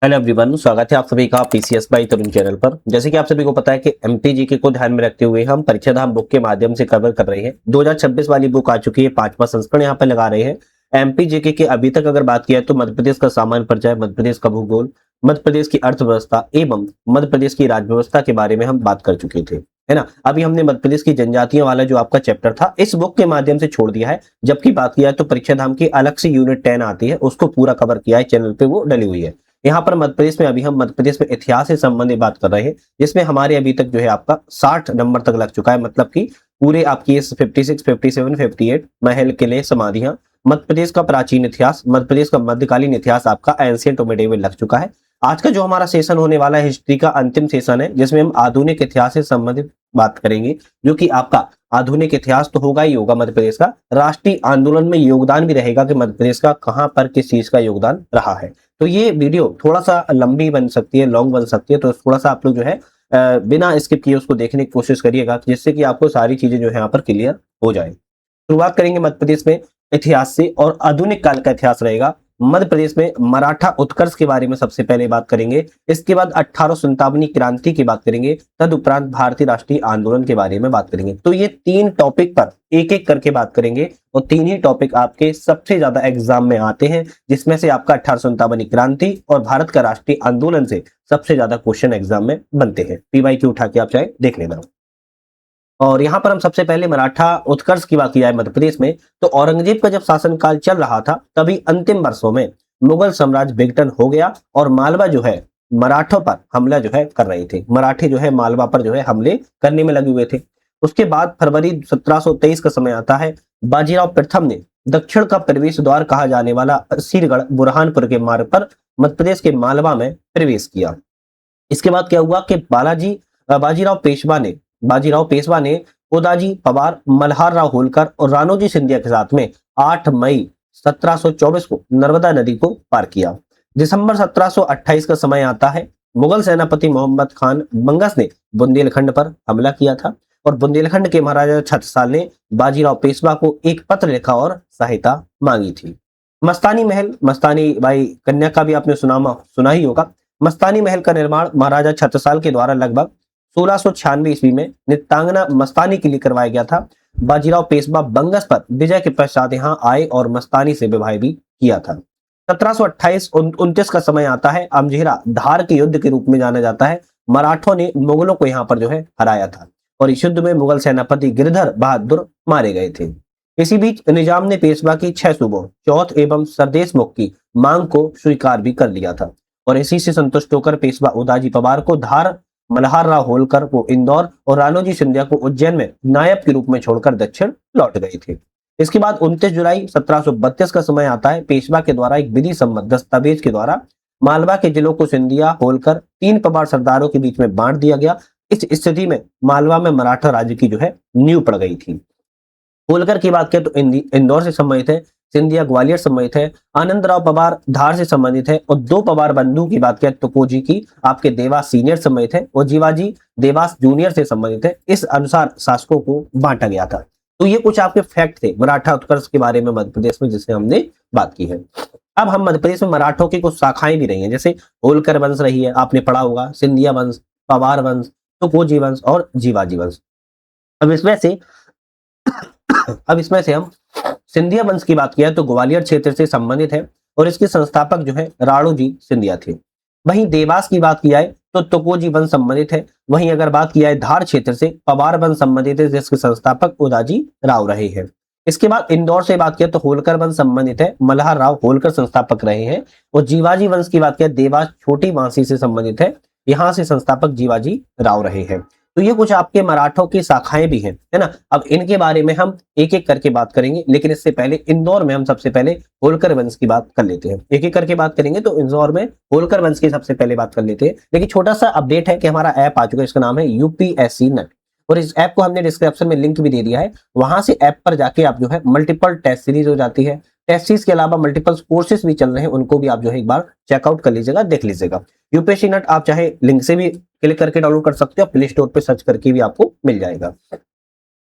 Hello everyone, स्वागत है आप सभी का पीसीएस बाई तरुण चैनल पर। जैसे कि आप सभी को पता है कि एमटीजीके को ध्यान में रखते हुए हम परीक्षा धाम बुक के माध्यम से कवर कर रहे हैं। 2026 वाली बुक आ चुकी है, 5वां संस्करण यहाँ पे लगा रहे हैं। एमपीजीके के अभी तक अगर बात किया तो मध्य प्रदेश का सामान्य परिचय, मध्य प्रदेश का भूगोल, मध्य प्रदेश की अर्थव्यवस्था एवं मध्य प्रदेश की राज्य व्यवस्था के बारे में हम बात कर चुके थे, है ना। अभी हमने मध्य प्रदेश की जनजातियां वाला जो आपका चैप्टर था इस बुक के माध्यम से छोड़ दिया है। जबकि बात किया तो परीक्षा धाम की अलग से यूनिट 10 आती है, उसको पूरा कवर किया है, चैनल पे वो डली हुई है। यहाँ पर मध्य प्रदेश में अभी हम मध्य प्रदेश में इतिहास से संबंधित बात कर रहे हैं, जिसमें हमारे अभी तक जो है आपका 60 नंबर तक लग चुका है। मतलब कि पूरे आपकी 56, 57, 58 महल, किले, समाधियां, मध्य प्रदेश का प्राचीन इतिहास, मध्य प्रदेश का मध्यकालीन इतिहास आपका एंशिएंट और मिडिवल लग चुका है। आज का जो हमारा सेशन होने वाला है हिस्ट्री का अंतिम सेशन है, जिसमें हम आधुनिक इतिहास से संबंधित बात करेंगे, जो कि आपका आधुनिक इतिहास तो होगा ही होगा मध्य प्रदेश का, राष्ट्रीय आंदोलन में योगदान भी रहेगा कि मध्य प्रदेश का कहां पर किस चीज का योगदान रहा है। तो ये वीडियो थोड़ा सा लंबी बन सकती है, लॉन्ग बन सकती है, तो थोड़ा सा आप लोग जो है बिना स्किप किए उसको देखने की कोशिश करिएगा, जिससे कि आपको सारी चीजें जो है यहाँ पर क्लियर हो जाए। शुरुआत करेंगे मध्य प्रदेश में इतिहास से, और आधुनिक काल का इतिहास रहेगा। मध्य प्रदेश में मराठा उत्कर्ष के बारे में सबसे पहले बात करेंगे, इसके बाद 1857 क्रांति की बात करेंगे, तदुपरांत भारतीय राष्ट्रीय आंदोलन के बारे में बात करेंगे। तो ये 3 टॉपिक पर एक एक करके बात करेंगे, और 3 ही टॉपिक आपके सबसे ज्यादा एग्जाम में आते हैं, जिसमें से आपका 1857 क्रांति और भारत का राष्ट्रीय आंदोलन से सबसे ज्यादा क्वेश्चन एग्जाम में बनते हैं। पीवाईक्यू उठा के आप चाहे देख लेना। और यहाँ पर हम सबसे पहले मराठा उत्कर्ष की बात की जाए मध्य प्रदेश में, तो औरंगजेब का जब शासनकाल चल रहा था तभी अंतिम वर्षों में मुगल साम्राज्य विघटन हो गया, और मालवा जो है मराठों पर हमला जो है कर रहे थे। मराठे जो है मालवा पर जो है हमले करने में लगे हुए थे। उसके बाद फरवरी 1723 का समय आता है। बाजीराव प्रथम ने दक्षिण का प्रवेश द्वार कहा जाने वाला असीरगढ़ बुरहानपुर के मार्ग पर मध्य प्रदेश के मालवा में प्रवेश किया। इसके बाद क्या हुआ कि बाजीराव पेशवा ने उदाजी पवार, मल्हार राव होलकर और राणोजी सिंधिया के साथ में 8 मई 1724 को नर्मदा नदी को पार किया। दिसंबर 1728 का समय आता है। मुगल सेनापति मोहम्मद खान बंगस ने बुंदेलखंड पर हमला किया था, और बुंदेलखंड के महाराजा छत्रसाल ने बाजीराव पेशवा को एक पत्र लिखा और सहायता मांगी थी। मस्तानी महल, मस्तानी भाई कन्या का भी आपने सुना ही होगा। मस्तानी महल का निर्माण महाराजा छत्रसाल के द्वारा लगभग 1696 ईस्वी में नित्तांगना मस्तानी के लिए करवाया गया था। बाजीराव पेशवा बंगस पर विजय के पश्चात यहाँ आए और मस्तानी से विवाह भी किया था। 1728-29 का समय आता है। अमझेरा धार के युद्ध के रूप में जाना जाता है। मराठों ने मुगलों को यहाँ पर जो है हराया था, और इस युद्ध में मुगल सेनापति गिरधर बहादुर मारे गए थे। इसी बीच निजाम ने पेशवा की 6 सूबों चौथ एवं सरदेश मुख की मांग को स्वीकार भी कर लिया था, और इसी से संतुष्ट होकर पेशवा उदाजी पवार को धार, मल्हार राव होलकर को इंदौर और राणोजी सिंधिया को उज्जैन में नायब के रूप में छोड़कर दक्षिण लौट गए थे। इसके बाद 29 जुलाई 1732 का समय आता है। पेशवा के द्वारा एक विधि सम्मत दस्तावेज के द्वारा मालवा के जिलों को सिंधिया, होलकर, 3 पवार सरदारों के बीच में बांट दिया गया। इस स्थिति में मालवा में मराठा राज्य की जो है नींव पड़ गई थी। होलकर की बात करें तो इंदौर से संबंधित है, सिंधिया ग्वालियर संबंधित है, आनंद राव पवार धार से संबंधित है, और 2 पवार बंधु की बात करें तो कोजी की आपके देवास सीनियर संबंधित है, और जीवाजी देवास जूनियर से संबंधित है। इस अनुसार शासकों को बांटा गया था। तो ये कुछ आपके फैक्ट थे मराठा उत्कर्ष के बारे में मध्य प्रदेश में, जिससे हमने बात की है। अब हम मध्य प्रदेश में मराठों की कुछ शाखाएं भी रही हैं, जैसे होलकर वंश रही है, आपने पढ़ा होगा, सिंधिया वंश, पवार वंश, तुकोजी वंश और जीवाजी वंश। अब इसमें से हम सिंधिया वंश की बात किया तो ग्वालियर क्षेत्र से संबंधित है, और इसके संस्थापक जो है राणोजी सिंधिया थे। वहीं देवास की बात की जाए तो तुकोजी वंश संबंधित है। वहीं अगर बात की जाए धार क्षेत्र से पवार वंश संबंधित है, जिसके संस्थापक उदाजी राव रहे हैं। इसके बाद इंदौर से बात किया तो होलकर वंश संबंधित है, मल्हार राव होलकर संस्थापक रहे हैं। और जीवाजी वंश की बात किया देवास छोटी वासी से संबंधित है, यहाँ से संस्थापक जीवाजी राव रहे हैं। तो ये कुछ आपके मराठों की शाखाएं भी हैं, है ना। अब इनके बारे में हम एक एक करके बात करेंगे, लेकिन इससे पहले इंदौर में हम सबसे पहले होलकर वंश की बात कर लेते हैं। एक एक करके बात करेंगे, तो इंदौर में होलकर वंश की सबसे पहले बात कर लेते हैं। लेकिन छोटा सा अपडेट है कि हमारा ऐप आ चुका है, इसका नाम है यूपीएससी नेट, और इस ऐप को हमने डिस्क्रिप्शन में लिंक भी दे दिया है। वहां से ऐप पर जाके आप जो है मल्टीपल टेस्ट सीरीज हो जाती है, टेस्ट सीरीज के अलावा मल्टीपल कोर्सेज भी चल रहे हैं, उनको भी आप जो है एक बार चेकआउट कर लीजिएगा, देख लीजिएगा। यूपीएससी नेट आप चाहे लिंक से भी क्लिक करके डाउनलोड कर सकते हो, प्ले स्टोर पे सर्च करके भी आपको मिल जाएगा।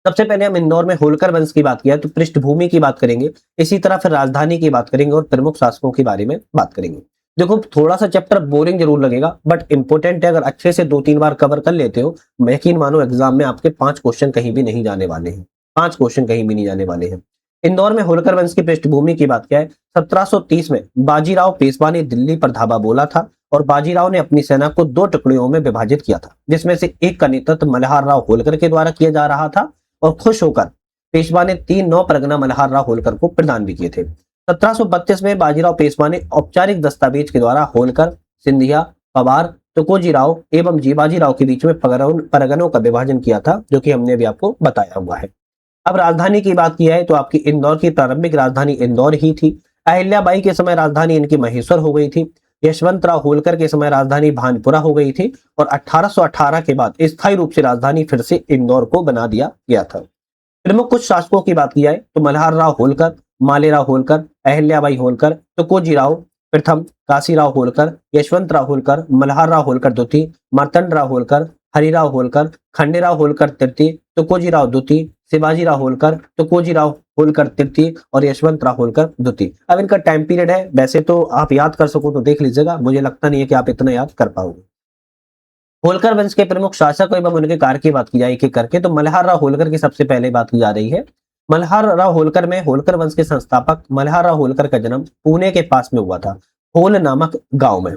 सबसे पहले हम इंदौर में होलकर वंश की बात किया तो पृष्ठभूमि की बात करेंगे, इसी तरह फिर राजधानी की बात करेंगे और प्रमुख शासकों के बारे में बात करेंगे। देखो थोड़ा सा चैप्टर बोरिंग जरूर लगेगा बट इंपॉर्टेंट है। अगर अच्छे से 2-3 बार कवर कर लेते हो, यकीन मानो एग्जाम में आपके 5 क्वेश्चन कहीं भी नहीं जाने वाले हैं। 5 क्वेश्चन कहीं भी नहीं जाने वाले हैं। इंदौर में होलकर वंश की पृष्ठभूमि की बात क्या है? 1730 में बाजीराव पेशवा ने दिल्ली पर धावा बोला था और बाजीराव ने अपनी सेना को 2 टुकड़ियों में विभाजित किया था, जिसमें से एक का नेतृत्व मल्हार राव होलकर के द्वारा किया जा रहा था और खुश होकर पेशवा ने 3 नौ परगना मल्हार राव होलकर को प्रदान भी किए थे। 1732 में बाजीराव पेशवा ने औपचारिक दस्तावेज के द्वारा होलकर, सिंधिया, पवार, तुकोजीराव एवं जीवाजीराव के बीच में परगनों का विभाजन किया था, जो कि हमने भी आपको बताया हुआ है। अब राजधानी की बात की है तो आपकी इंदौर की प्रारंभिक राजधानी इंदौर ही थी। अहिल्याबाई के समय राजधानी इनकी महेश्वर हो गई थी। यशवंतराव होलकर के समय राजधानी भानपुरा हो गई थी और 1818 के बाद स्थायी रूप से राजधानी फिर से इंदौर को बना दिया गया था। प्रमुख कुछ शासकों की बात की जाए तो मल्हार राव होलकर, मालेराव होलकर, अहिल्याबाई होलकर, तुकोजीराव प्रथम, काशीराव होलकर, यशवंतराव होलकर, मल्हार राव होलकर द्वितीय, मार्तंडराव होलकर, हरिराव होलकर, खंडेराव होलकर तृतीय, तुकोजीराव द्वितीय, शिवाजीराव होलकर, तुकोजीराव होलकर तृतीय और यशवंतराव होलकर द्वितीय। अब इनका टाइम पीरियड है, वैसे तो आप याद कर सको तो देख लीजिएगा, मुझे लगता नहीं है कि आप इतना याद कर पाओगे। होलकर वंश के प्रमुख शासक एवं उनके कार्य की बात की जाए एक एक करके तो मल्हार राव होलकर की सबसे पहले बात की जा रही है। मल्हार राव होलकर में होलकर वंश के संस्थापक मल्हार राव होलकर का जन्म पुणे के पास में हुआ था, होल नामक गांव में।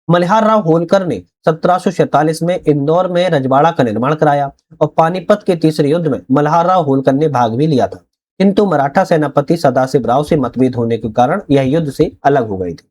मल्हार राव होलकर ने 1747 में इंदौर में रजवाड़ा का निर्माण कराया और पानीपत के तीसरे युद्ध में मल्हार राव होलकर ने भाग भी लिया था, किंतु मराठा सेनापति सदाशिव राव से मतभेद होने के कारण यह युद्ध से अलग हो गई थी।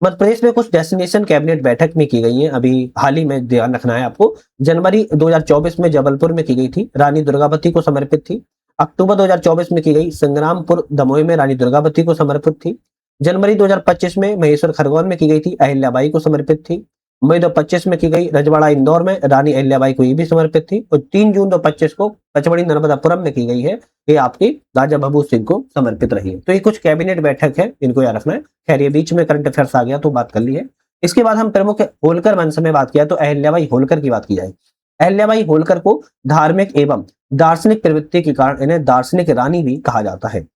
मध्य प्रदेश में कुछ डेस्टिनेशन कैबिनेट बैठक में की गई है, अभी हाल ही में ध्यान रखना है आपको। जनवरी 2024 में जबलपुर में की गई थी, रानी दुर्गावती को समर्पित थी। अक्टूबर 2024 में की गई संग्रामपुर दमोह में रानी दुर्गावती को समर्पित थी। जनवरी 2025 में महेश्वर खरगोन में की गई थी, अहिल्याबाई को समर्पित थी। मई 2025 में की गई रजवाड़ा इंदौर में रानी अहिल्याबाई को ये भी समर्पित थी और 3 जून 2025 को पचमढ़ी नर्मदापुरम में की गई है, ये आपकी राजा भभूत सिंह को समर्पित रही है। तो ये कुछ कैबिनेट बैठक है, इनको याद रखना है। खैर ये बीच में करंट अफेयर्स आ गया तो बात कर ली है। इसके बाद हम प्रमुख होलकर वंश में बात किया तो अहिल्याबाई होलकर की बात की जाए। अहिल्याबाई होलकर को धार्मिक एवं दार्शनिक प्रवृत्ति के कारण इन्हें दार्शनिक रानी भी कहा जाता है।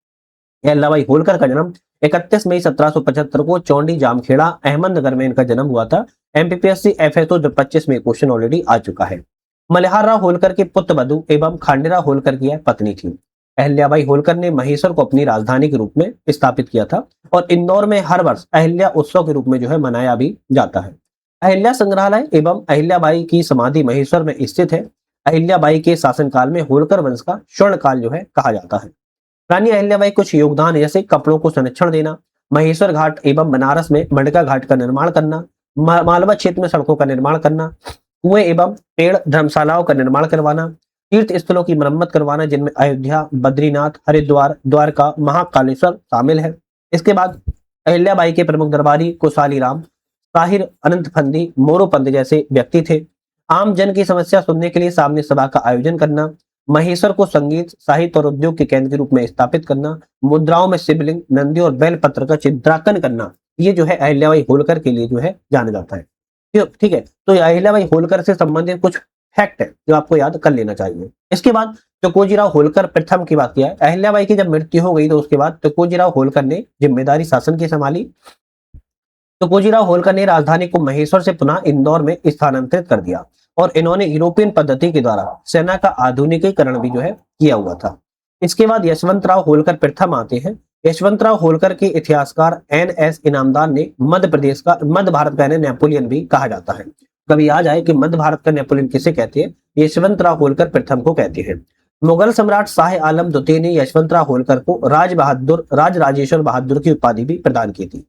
अहिल्याबाई होलकर का जन्म 31 मई 1775 को चौंडी जामखेड़ा अहमदनगर में इनका जन्म हुआ था। एमपीपीएससी एफएसओ 25 में क्वेश्चन ऑलरेडी आ चुका है। मल्हार राव होलकर के पुत्र वधु एवं खांडेराव होलकर की पत्नी थी। अहिल्याबाई होलकर ने महेश्वर को अपनी राजधानी के रूप में स्थापित किया था और इंदौर में हर वर्ष अहिल्या उत्सव के रूप में जो है मनाया भी जाता है। अहिल्या संग्रहालय एवं अहिल्याबाई की समाधि महेश्वर में स्थित है। अहिल्याबाई के शासनकाल में होलकर वंश का स्वर्ण काल जो है कहा जाता है। रानी अहिल्याबाई कुछ योगदान जैसे कपड़ों को संरक्षण देना, महेश्वर घाट एवं बनारस में मडका घाट का निर्माण करना, मालवा क्षेत्र में सड़कों का निर्माण करना, कुएं एवं पेड़ धर्मशालाओं का निर्माण करवाना, तीर्थ स्थलों की मरम्मत करवाना जिनमें अयोध्या, बद्रीनाथ, हरिद्वार, द्वारका, महाकालेश्वर शामिल है। इसके बाद अहिल्याबाई के प्रमुख दरबारी कोसाली राम, ताहिर अनंतफंदी, मोरोपंत जैसे व्यक्ति थे। आम जन की समस्या सुनने के लिए सामने सभा का आयोजन करना, महेश्वर को संगीत, साहित्य और उद्योग के केंद्र के रूप में स्थापित करना, मुद्राओं में शिवलिंग, नंदी और बेलपत्र का चित्रांकन करना, ये जो है अहिल्याबाई होलकर के लिए जो है जाना जाता है। ठीक है, तो अहिल्याबाई होलकर से संबंधित कुछ फैक्ट है जो आपको याद कर लेना चाहिए। इसके बाद तुकोजीराव होलकर प्रथम की बात किया है। अहिल्याबाई की जब मृत्यु हो गई तो उसके बाद तुकोजीराव होलकर ने जिम्मेदारी शासन की संभाली। तुकोजीराव होलकर ने राजधानी को महेश्वर से पुनः इंदौर में स्थानांतरित कर दिया और इन्होंने यूरोपियन पद्धति के द्वारा सेना का आधुनिकीकरण भी जो है किया हुआ था। इसके बाद यशवंतराव होलकर प्रथम आते हैं। यशवंतराव होलकर के इतिहासकार एन.एस. इनामदार ने मध्य भारत का नेपोलियन भी कहा जाता है। कभी आ जाए कि मध्य भारत का नेपोलियन किसे कहते हैं, यशवंतराव होलकर प्रथम को कहते हैं। मुगल सम्राट शाह आलम द्वितीय ने यशवंतराव होलकर को राजराजेश्वर बहादुर की उपाधि भी प्रदान की थी।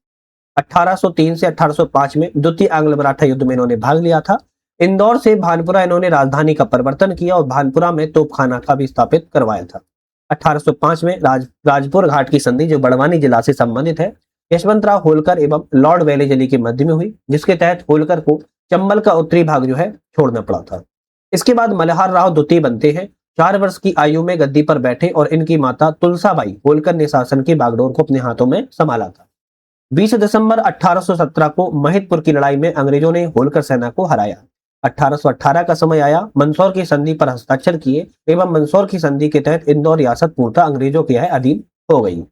1803 से 1805 में द्वितीय आंग्ल मराठा युद्ध में इन्होंने भाग लिया था। इंदौर से भानपुरा इन्होंने राजधानी का परिवर्तन किया और भानपुरा में तोपखाना का भी स्थापित करवाया था। 1805 में राजपुर घाट की संधि जो बड़वानी जिला से संबंधित है, यशवंतराव होलकर एवं लॉर्ड वेलेजली के मध्य में हुई, जिसके तहत होलकर को चंबल का उत्तरी भाग जो है छोड़ना पड़ा था। इसके बाद मल्हार राव द्वितीय बनते हैं। 4 वर्ष की आयु में गद्दी पर बैठे और इनकी माता तुलसाबाई होलकर ने शासन की बागडोर को अपने हाथों में संभाला था। 20 दिसंबर 1817 को महिदपुर की लड़ाई में अंग्रेजों ने होलकर सेना को हराया। 1818 का समय आया, मंदसौर की संधि पर हस्ताक्षर किए एवं मंदसौर की संधि के तहत इंदौर रियासत पूर्णतः अंग्रेजों के अधीन हो गई।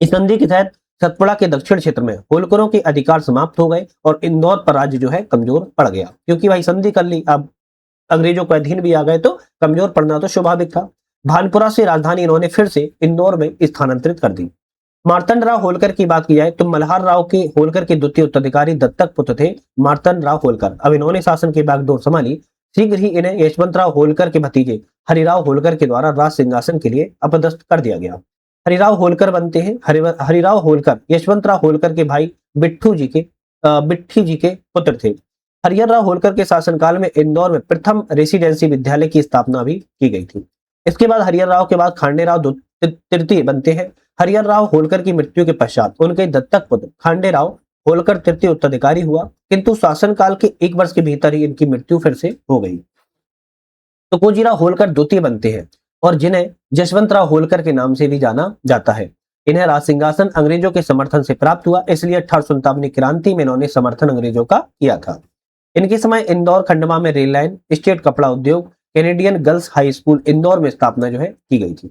इस संधि के तहत सतपुड़ा के दक्षिण क्षेत्र में होलकरों के अधिकार समाप्त हो गए और इंदौर पर राज्य जो है कमजोर पड़ गया, क्योंकि भाई संधि कर ली, अब अंग्रेजों के अधीन भी आ गए तो कमजोर पड़ना तो स्वाभाविक था। भानपुरा से राजधानी इन्होंने फिर से इंदौर में स्थानांतरित कर दी। मार्तंड राव होलकर की बात की जाए तो मल्हार राव के होलकर के द्वितीय उत्तराधिकारी दत्तक पुत्र थे मार्तंड राव होलकर। अब इन्होंने शासन की बागडोर संभाली। शीघ्र ही इन्हें यशवंत राव होलकर के भतीजे हरिराव होलकर के द्वारा राज सिंहासन के लिए अपदस्थ कर दिया गया। हरिराव होलकर बनते हैं हरिराव होलकर यशवंत राव होलकर के भाई बिट्ठी जी के पुत्र थे। हरिहर राव होलकर के शासनकाल में इंदौर में प्रथम रेसिडेंसी विद्यालय की स्थापना भी की गई थी। इसके बाद हरिहर राव के बाद खांडे राव तृतीय बनते हैं। हरिहर राव होलकर की मृत्यु के पश्चात उनके दत्तक पुत्र खांडे राव होलकर तृतीय उत्तराधिकारी हुआ, किंतु शासनकाल के 1 वर्ष के भीतर ही इनकी मृत्यु फिर से हो गई। तो कोजीराव होलकर द्वितीय बनते हैं और जिन्हें जसवंत राव होलकर के नाम से भी जाना जाता है। इन्हें राज सिंहासन अंग्रेजों के समर्थन से प्राप्त हुआ, इसलिए 1857 क्रांति में इन्होंने समर्थन अंग्रेजों का किया था। इनके समय इंदौर खंडवा में रेल लाइन, स्टेट कपड़ा उद्योग, Canadian girls high school Indore में स्थापना जो है की गई थी।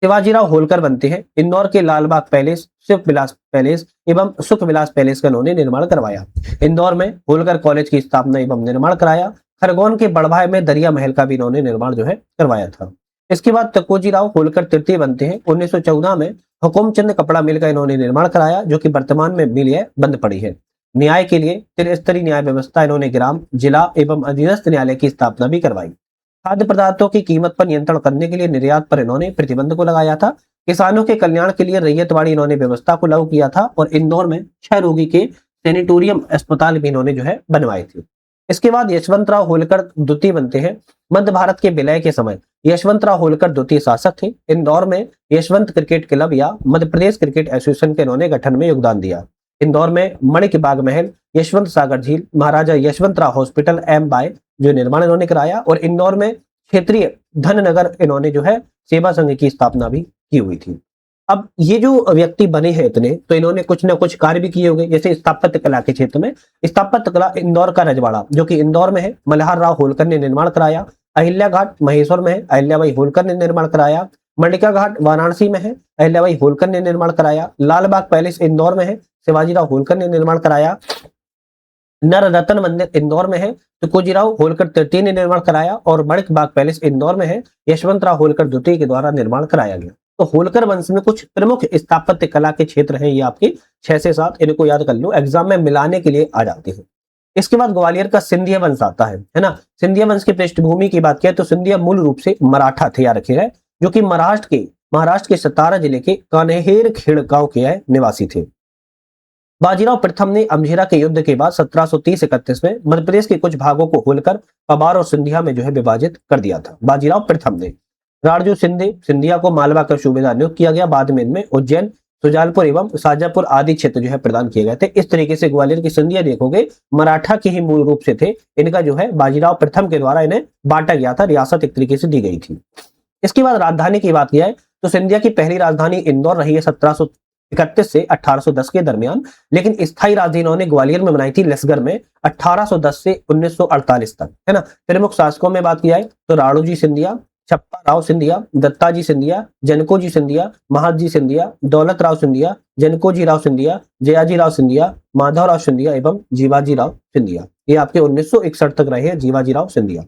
शिवाजीराव होलकर बनते हैं। इंदौर के लालबाग पैलेस, शिव विलास पैलेस एवं सुख विलास पैलेस का उन्होंने निर्माण करवाया। इंदौर में होलकर कॉलेज की स्थापना एवं निर्माण कराया। खरगोन के बड़भाई में दरिया महल का भी इन्होंने निर्माण जो है करवाया था। इसके बाद तकोजीराव होलकर तृतीय बनते हैं। 1914 में हुकुमचंद कपड़ा मिल का इन्होंने निर्माण कराया, जो कि वर्तमान में मिल है बंद पड़ी है। न्याय के लिए त्रिस्तरीय न्याय व्यवस्था इन्होंने ग्राम, जिला एवं अधीनस्थ न्यायालय की स्थापना भी करवाई। खाद्य पदार्थों की कीमत पर नियंत्रण करने के लिए निर्यात पर इन्होंने प्रतिबंध को लगाया था। किसानों के कल्याण के लिए रैयतवाड़ी इन्होंने व्यवस्था को लागू किया था और इंदौर में 6 रोगी के सैनिटोरियम अस्पताल भी इन्होंने जो है बनवाए थे। इसके बाद यशवंत राव होलकर द्वितीय बनते हैं। मध्य भारत के विलय के समय यशवंत राव होलकर द्वितीय शासक थे। इंदौर में यशवंत क्रिकेट क्लब या मध्य प्रदेश क्रिकेट एसोसिएशन के इन्होंने गठन में योगदान दिया। इंदौर में मणिक बाग महल, यशवंत सागर झील, Maharaja Yashwant Rao hospital M Y जो निर्माण इन्होंने कराया और इंदौर में क्षेत्रीय धननगर इन्होंने जो है सेवा संघ की स्थापना भी की हुई थी। अब ये जो व्यक्ति बने हैं इतने, तो इन्होंने कुछ ना कुछ कार्य भी किए होंगे, जैसे स्थापत्य कला के क्षेत्र में स्थापत्य कला इंदौर का रजवाड़ा जो कि इंदौर में है, मल्हार राव होलकर ने निर्माण कराया। अहिल्या घाट महेश्वर में है, अहिल्याबाई होलकर ने निर्माण कराया। मणिका घाट वाराणसी में है, अहिल्याबाई होलकर ने निर्माण कराया। लालबाग पैलेस इंदौर में है, शिवाजीराव होलकर ने निर्माण कराया। नर रतन मंदिर इंदौर में है, तो कोजीराव होलकर तृतीय ने निर्माण कराया और मणिक बाग पैलेस इंदौर में है, यशवंत राव होलकर द्वितीय के द्वारा निर्माण कराया गया। तो होलकर वंश में कुछ प्रमुख स्थापत्य कला के क्षेत्र हैं, ये आपके 6 से 7 इनको याद कर लो, एग्जाम में मिलाने के लिए आ जाते हैं। इसके बाद ग्वालियर का सिंधिया वंश आता है ना। सिंधिया वंश की पृष्ठभूमि की बात करें तो सिंधिया मूल रूप से मराठा थे, याद रखिए, जो कि महाराष्ट्र के सतारा जिले के कान्हेर खेड़ गांव के निवासी थे। बाजीराव प्रथम ने अमझेरा के युद्ध के बाद 1730-31 में मध्य प्रदेश के कुछ भागों को होलकर, पबार और सिंधिया में जो है विभाजित कर दिया था। बाजीराव प्रथम ने राजू सिंधिया को मालवा का सूबेदार नियुक्त किया गया। बाद में इनमें उज्जैन, सुजालपुर एवं शाजापुर आदि क्षेत्र जो है प्रदान किए गए थे। इस तरीके से ग्वालियर की सिंधिया देखोगे मराठा के ही मूल रूप से थे। इनका जो है बाजीराव प्रथम के द्वारा इन्हें बांटा गया था, रियासत एक तरीके से दी गई थी। इसके बाद राजधानी की बात किया है तो सिंधिया की पहली राजधानी इंदौर रही है 1731 से 1810 के दरमियान, लेकिन स्थायी राजधानी इन्होंने ग्वालियर में बनाई थी लसगर में 1810 से 1948 तक, है ना। प्रमुख शासकों में बात किया है तो राणोजी सिंधिया, छप्पा राव सिंधिया, दत्ताजी सिंधिया, जनकोजी सिंधिया, महादजी सिंधिया, दौलत राव सिंधिया, जनकोजी राव सिंधिया, जयाजी राव सिंधिया, माधव राव सिंधिया एवं जीवाजी राव सिंधिया। ये आपके 1961 तक रहे हैं जीवाजी राव सिंधिया।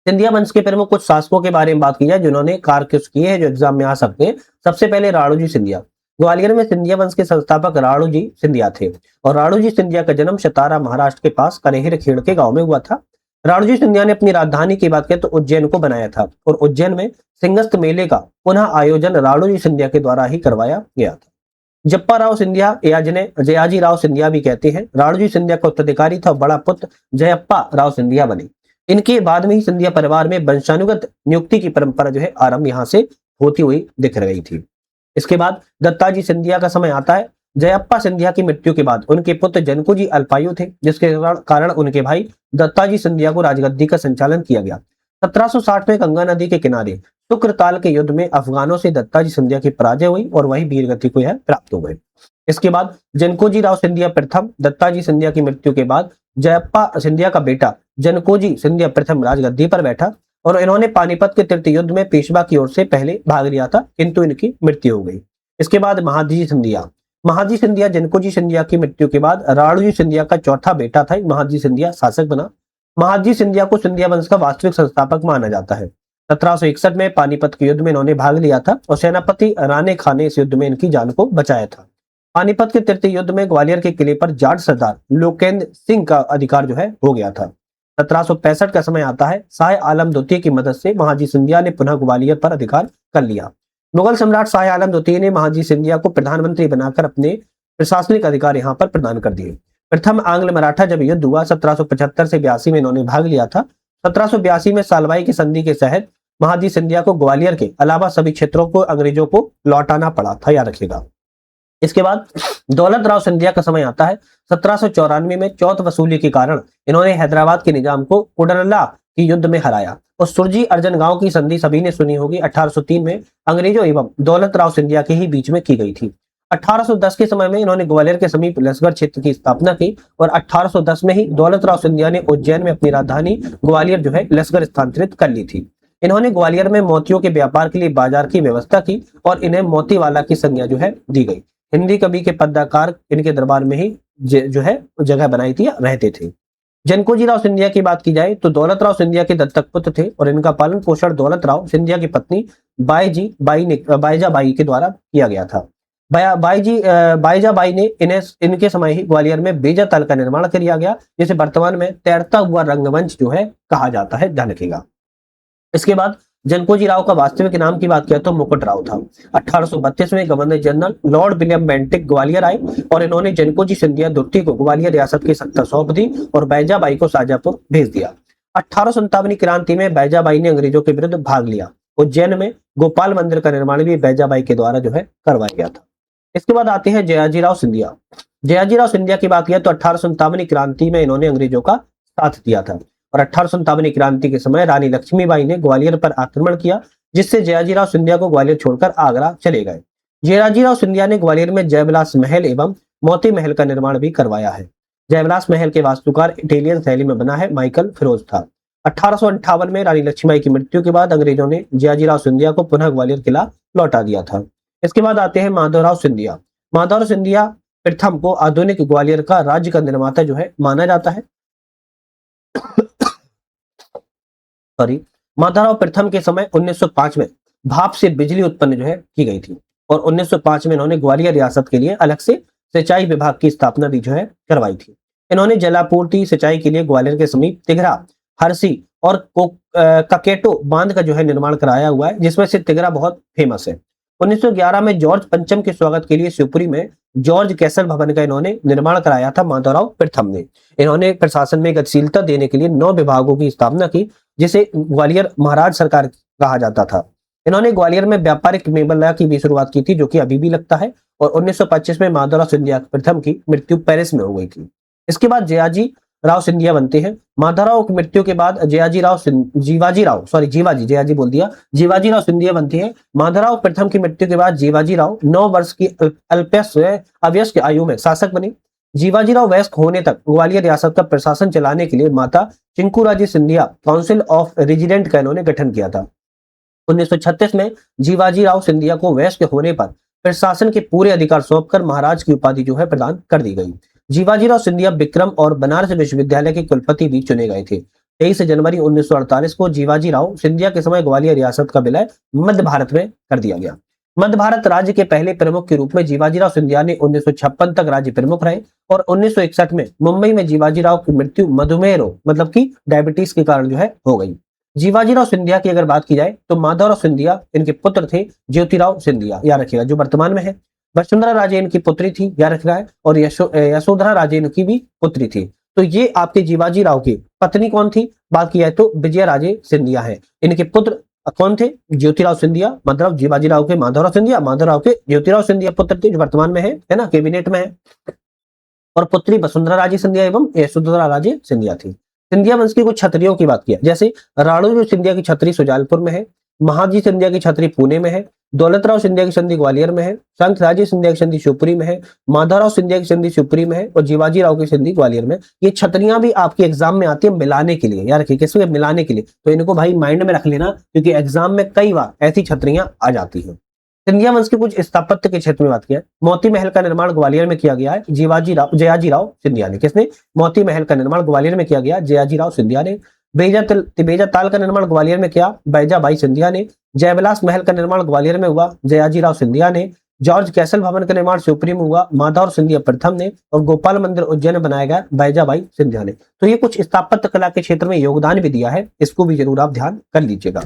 सिंधिया वंश के प्रमुख कुछ शासकों के बारे में बात की जाए जिन्होंने कार्य किए हैं, जो एग्जाम में आ सकते हैं। सबसे पहले राणोजी सिंधिया। ग्वालियर में सिंधिया वंश के संस्थापक राणोजी सिंधिया थे और राणोजी सिंधिया का जन्म सतारा महाराष्ट्र के पास कनेहर खेड़ के गांव में हुआ था। राणोजी सिंधिया ने अपनी राजधानी की बात करें तो उज्जैन को बनाया था और उज्जैन में सिंगस्त मेले का पुनः आयोजन राणोजी सिंधिया के द्वारा ही करवाया गया था। जप्पा राव सिंधिया या जिन्हें जयाजी राव सिंधिया भी कहते हैं, राणोजी सिंधिया का उत्तराधिकारी था, बड़ा पुत्र जयप्पा राव सिंधिया बने। इनके बाद में ही सिंधिया परिवार में वंशानुगत नियुक्ति की परंपरा जो है आरंभ यहाँ से होती हुई दिख रही थी। इसके बाद दत्ताजी सिंधिया का समय आता है। जयप्पा सिंधिया की मृत्यु के बाद उनके पुत्र जनकोजी अल्पायु थे, जिसके कारण उनके भाई दत्ताजी सिंधिया को राजगद्दी का संचालन किया गया। 1760 में गंगा नदी के किनारे शुक्रताल के युद्ध में अफगानों से दत्ताजी सिंधिया की पराजय हुई और वही वीरगति को यह प्राप्त हो गए। इसके बाद जनकोजी राव सिंधिया प्रथम, दत्ताजी सिंधिया की मृत्यु के बाद जयप्पा सिंधिया का बेटा जनकोजी सिंधिया प्रथम राजगद्दी पर बैठा और इन्होंने पानीपत के तृतीय युद्ध में पेशवा की ओर से पहले भाग लिया था, किंतु इनकी मृत्यु हो गई। इसके बाद महादजी सिंधिया महाजी सिंधिया जनकोजी सिंधिया की मृत्यु के बाद राणोजी सिंधिया का चौथा बेटा था, महाजी सिंधिया शासक बना। महाजी सिंधिया को सिंधिया वंश का वास्तविक संस्थापक माना जाता है। 1761 में पानीपत के युद्ध में इन्होंने भाग लिया था और सेनापति राणे खां ने इस युद्ध में इनकी जान को बचाया था। पानीपत के तृतीय युद्ध में ग्वालियर के किले पर जाट सरदार लोकेंद्र सिंह का अधिकार जो है हो गया था। 1765 का समय आता है, शाह आलम द्वितीय की मदद से महाजी सिंधिया ने पुनः ग्वालियर पर अधिकार कर लिया। मुगल सम्राट शाह आलम द्वितीय ने महाजी सिंधिया को प्रधानमंत्री बनाकर अपने प्रशासनिक अधिकार यहाँ पर प्रदान कर दिए। प्रथम आंग्ल मराठा जब युद्ध हुआ 1775 से 82 में इन्होंने भाग लिया था। 1782 में सालवाई की संधि के तहत महाजी सिंधिया को ग्वालियर के अलावा सभी क्षेत्रों को अंग्रेजों को लौटाना पड़ा था, याद रखिएगा। इसके बाद दौलत राव सिंधिया का समय आता है। 1794 में चौथ वसूली के कारण इन्होंने हैदराबाद के निजाम को कुडरला के युद्ध में हराया और सुरजी अर्जन गांव की संधि सभी ने सुनी होगी 1803 में अंग्रेजों एवं दौलत राव सिंधिया के ही बीच में की गई थी। 1810 के समय में इन्होंने ग्वालियर के समीप लसगर क्षेत्र की स्थापना की और 1810 में ही दौलत राव सिंधिया ने उज्जैन में अपनी राजधानी ग्वालियर जो है लसगर स्थानांतरित कर ली थी। इन्होंने ग्वालियर में मोतियों के व्यापार के लिए बाजार की व्यवस्था की और इन्हें मोतीवाला की संज्ञा जो है दी गई। हिंदी कवि के पद्यकार इनके दरबार में ही जो है जगह बनाई थी या रहते थे। जनकोजी राव सिंधिया की बात की जाए तो दौलत राव सिंधिया के दत्तक पुत्र थे और इनका पालन पोषण दौलत राव सिंधिया की पत्नी बाईजा बाई के द्वारा किया गया था। बाईजा बाई ने इनके समय ही ग्वालियर में बेजा ताल का निर्माण किया गया, जिसे वर्तमान में तैरता हुआ रंगमंच जो है कहा जाता है, ध्यान रखिएगा। इसके बाद जनकोजी राव का वास्तविक नाम की बात किया तो मुकुट राव था। 1832 में governor general Lord William Bentinck Gwalior आए और इन्होंने जनकोजी सिंधिया द्वितीय को ग्वालियर रियासत की सत्ता सौंप दी और बैजाबाई को शाजापुर भेज दिया। 1857 की क्रांति में बैजाबाई ने अंग्रेजों के विरुद्ध भाग लिया। उज्जैन में गोपाल मंदिर का निर्माण भी बैजाबाई के द्वारा जो है करवाया गया था। इसके बाद आते हैं जयाजीराव सिंधिया। जयाजीराव सिंधिया की बात किया तो 1857 की क्रांति में इन्होंने अंग्रेजों का साथ दिया था और 1857 क्रांति के समय रानी लक्ष्मीबाई ने ग्वालियर पर आक्रमण किया, जिससे जयाजीराव सिंधिया को ग्वालियर छोड़कर आगरा चले गए। जयाजीराव सिंधिया ने ग्वालियर में जयविलास महल एवं मोती महल का निर्माण भी करवाया है। जयविलास महल के वास्तुकार इटालियन शैली में बना है माइकल फिरोज था। 1858 में रानी लक्ष्मीबाई की मृत्यु के बाद अंग्रेजों ने जयाजीराव सिंधिया को पुनः ग्वालियर किला लौटा दिया था। इसके बाद आते हैं माधवराव सिंधिया। माधवराव सिंधिया प्रथम को आधुनिक ग्वालियर का राज्य का निर्माता जो है माना जाता है। माधवराव प्रथम के समय 1905 में भाप से बिजली उत्पन्न जो है की गई थी और 1905 में इन्होंने ग्वालियर रियासत के लिए अलग से सिंचाई विभाग की स्थापना भी जो है करवाई थी। इन्होंने जलापूर्ति सिंचाई के लिए ग्वालियर के समीप तिघरा, हरसी और ककेटो बांध का जो है निर्माण कराया हुआ है, जिसमें से तिघरा बहुत फेमस है। 1911 में जॉर्ज पंचम के स्वागत के लिए शिवपुरी में जॉर्ज कैसल भवन का इन्होंने निर्माण कराया था माधवराव प्रथम ने। इन्होंने प्रशासन में गतिशीलता देने के लिए 9 विभागों की स्थापना की, जिसे ग्वालियर महाराज सरकार कहा जाता था। इन्होंने ग्वालियर में व्यापारिक मेला की भी शुरुआत की थी, जो कि अभी भी लगता है, और 1925 में माधवराव सिंधिया प्रथम की मृत्यु पेरिस में हो गई थी। इसके बाद जयाजी राव सिंधिया बनते हैं। माधवराव की मृत्यु के बाद जीवाजी राव सिंधिया बनते हैं। माधवराव प्रथम की मृत्यु के बाद जीवाजी राव 9 वर्ष की अवयस्क आयु में शासक बने। जीवाजी राव वयस्क होने तक ग्वालियर रियासत का प्रशासन चलाने के लिए माता चिंकूराजी सिंधिया काउंसिल ऑफ रेजिडेंट का इन्होंने गठन किया था। 1936 में जीवाजी राव सिंधिया को वयस्क होने पर प्रशासन के पूरे अधिकार सौंपकर महाराज की उपाधि जो है प्रदान कर दी गई। जीवाजीराव सिंधिया विक्रम और बनारस विश्वविद्यालय के कुलपति भी चुने गए थे। 23 जनवरी 1948 को जीवाजीराव सिंधिया के समय ग्वालियर रियासत का विलय मध्य भारत में कर दिया गया। मध्य भारत राज्य के पहले प्रमुख के रूप में जीवाजीराव सिंधिया ने 1956 तक राज्य प्रमुख रहे और 1961 में मुंबई में जीवाजीराव की मृत्यु मधुमेह रोग मतलब की डायबिटीज के कारण जो है हो गई। जीवाजीराव सिंधिया की अगर बात की जाए तो माधवराव सिंधिया इनके पुत्र थे ज्योतिराव सिंधिया, याद रखिएगा, जो वर्तमान में है। वसुंधरा राजे इनकी पुत्री थी, याद रखना है, और यशोधरा राजे इनकी भी पुत्री थी। तो ये आपके जीवाजीराव की पत्नी कौन थी, बात की जाए तो विजया राजे सिंधिया है। इनके पुत्र कौन थे, ज्योतिराव सिंधिया, मतलब जीवाजीराव के माधवराव सिंधिया, माधवराव के ज्योतिराव सिंधिया पुत्र थे, जो वर्तमान में है ना, कैबिनेट में है। और पुत्री वसुंधरा राजे सिंधिया एवं यशोधरा राजे सिंधिया थी। सिंधिया वंश की कुछ छत्रियों की बात किया, जैसे राणोजी सिंधिया की छत्री सुजालपुर में है, महाजी सिंधिया की छत्री पुणे में है, दौलतराव सिंधिया की संधि ग्वालियर में है, शंखराजी सिंधिया की संधि शिवपुरी में है, माधवराव सिंधिया की संधि शिवपुरी में है और जीवाजीराव की संधि ग्वालियर में। ये छत्रियां भी आपके एग्जाम में आती है मिलाने के लिए, यार किसमें मिलाने के लिए, तो इनको भाई माइंड में रख लेना, क्योंकि एग्जाम में कई बार ऐसी छत्रियां आ जाती हैं। सिंधिया वंश के कुछ स्थापत्य के क्षेत्र में बात किया है। मोती महल का निर्माण ग्वालियर में किया गया है जयाजी राव सिंधिया ने। किसने? मोती महल का निर्माण ग्वालियर में किया गया जयाजी राव सिंधिया ने। बेजा ताल का निर्माण ग्वालियर में किया बैजाबाई सिंधिया ने। जयविलास महल का निर्माण ग्वालियर में हुआ जयाजी राव सिंधिया ने। जॉर्ज कैसल भवन का निर्माण शिवपुरी में हुआ माधव सिंधिया प्रथम ने। और गोपाल मंदिर उज्जैन में बनाया गया बैजाबाई सिंधिया ने। तो ये कुछ स्थापत्य कला के क्षेत्र में योगदान भी दिया है, इसको भी जरूर आप ध्यान कर लीजिएगा।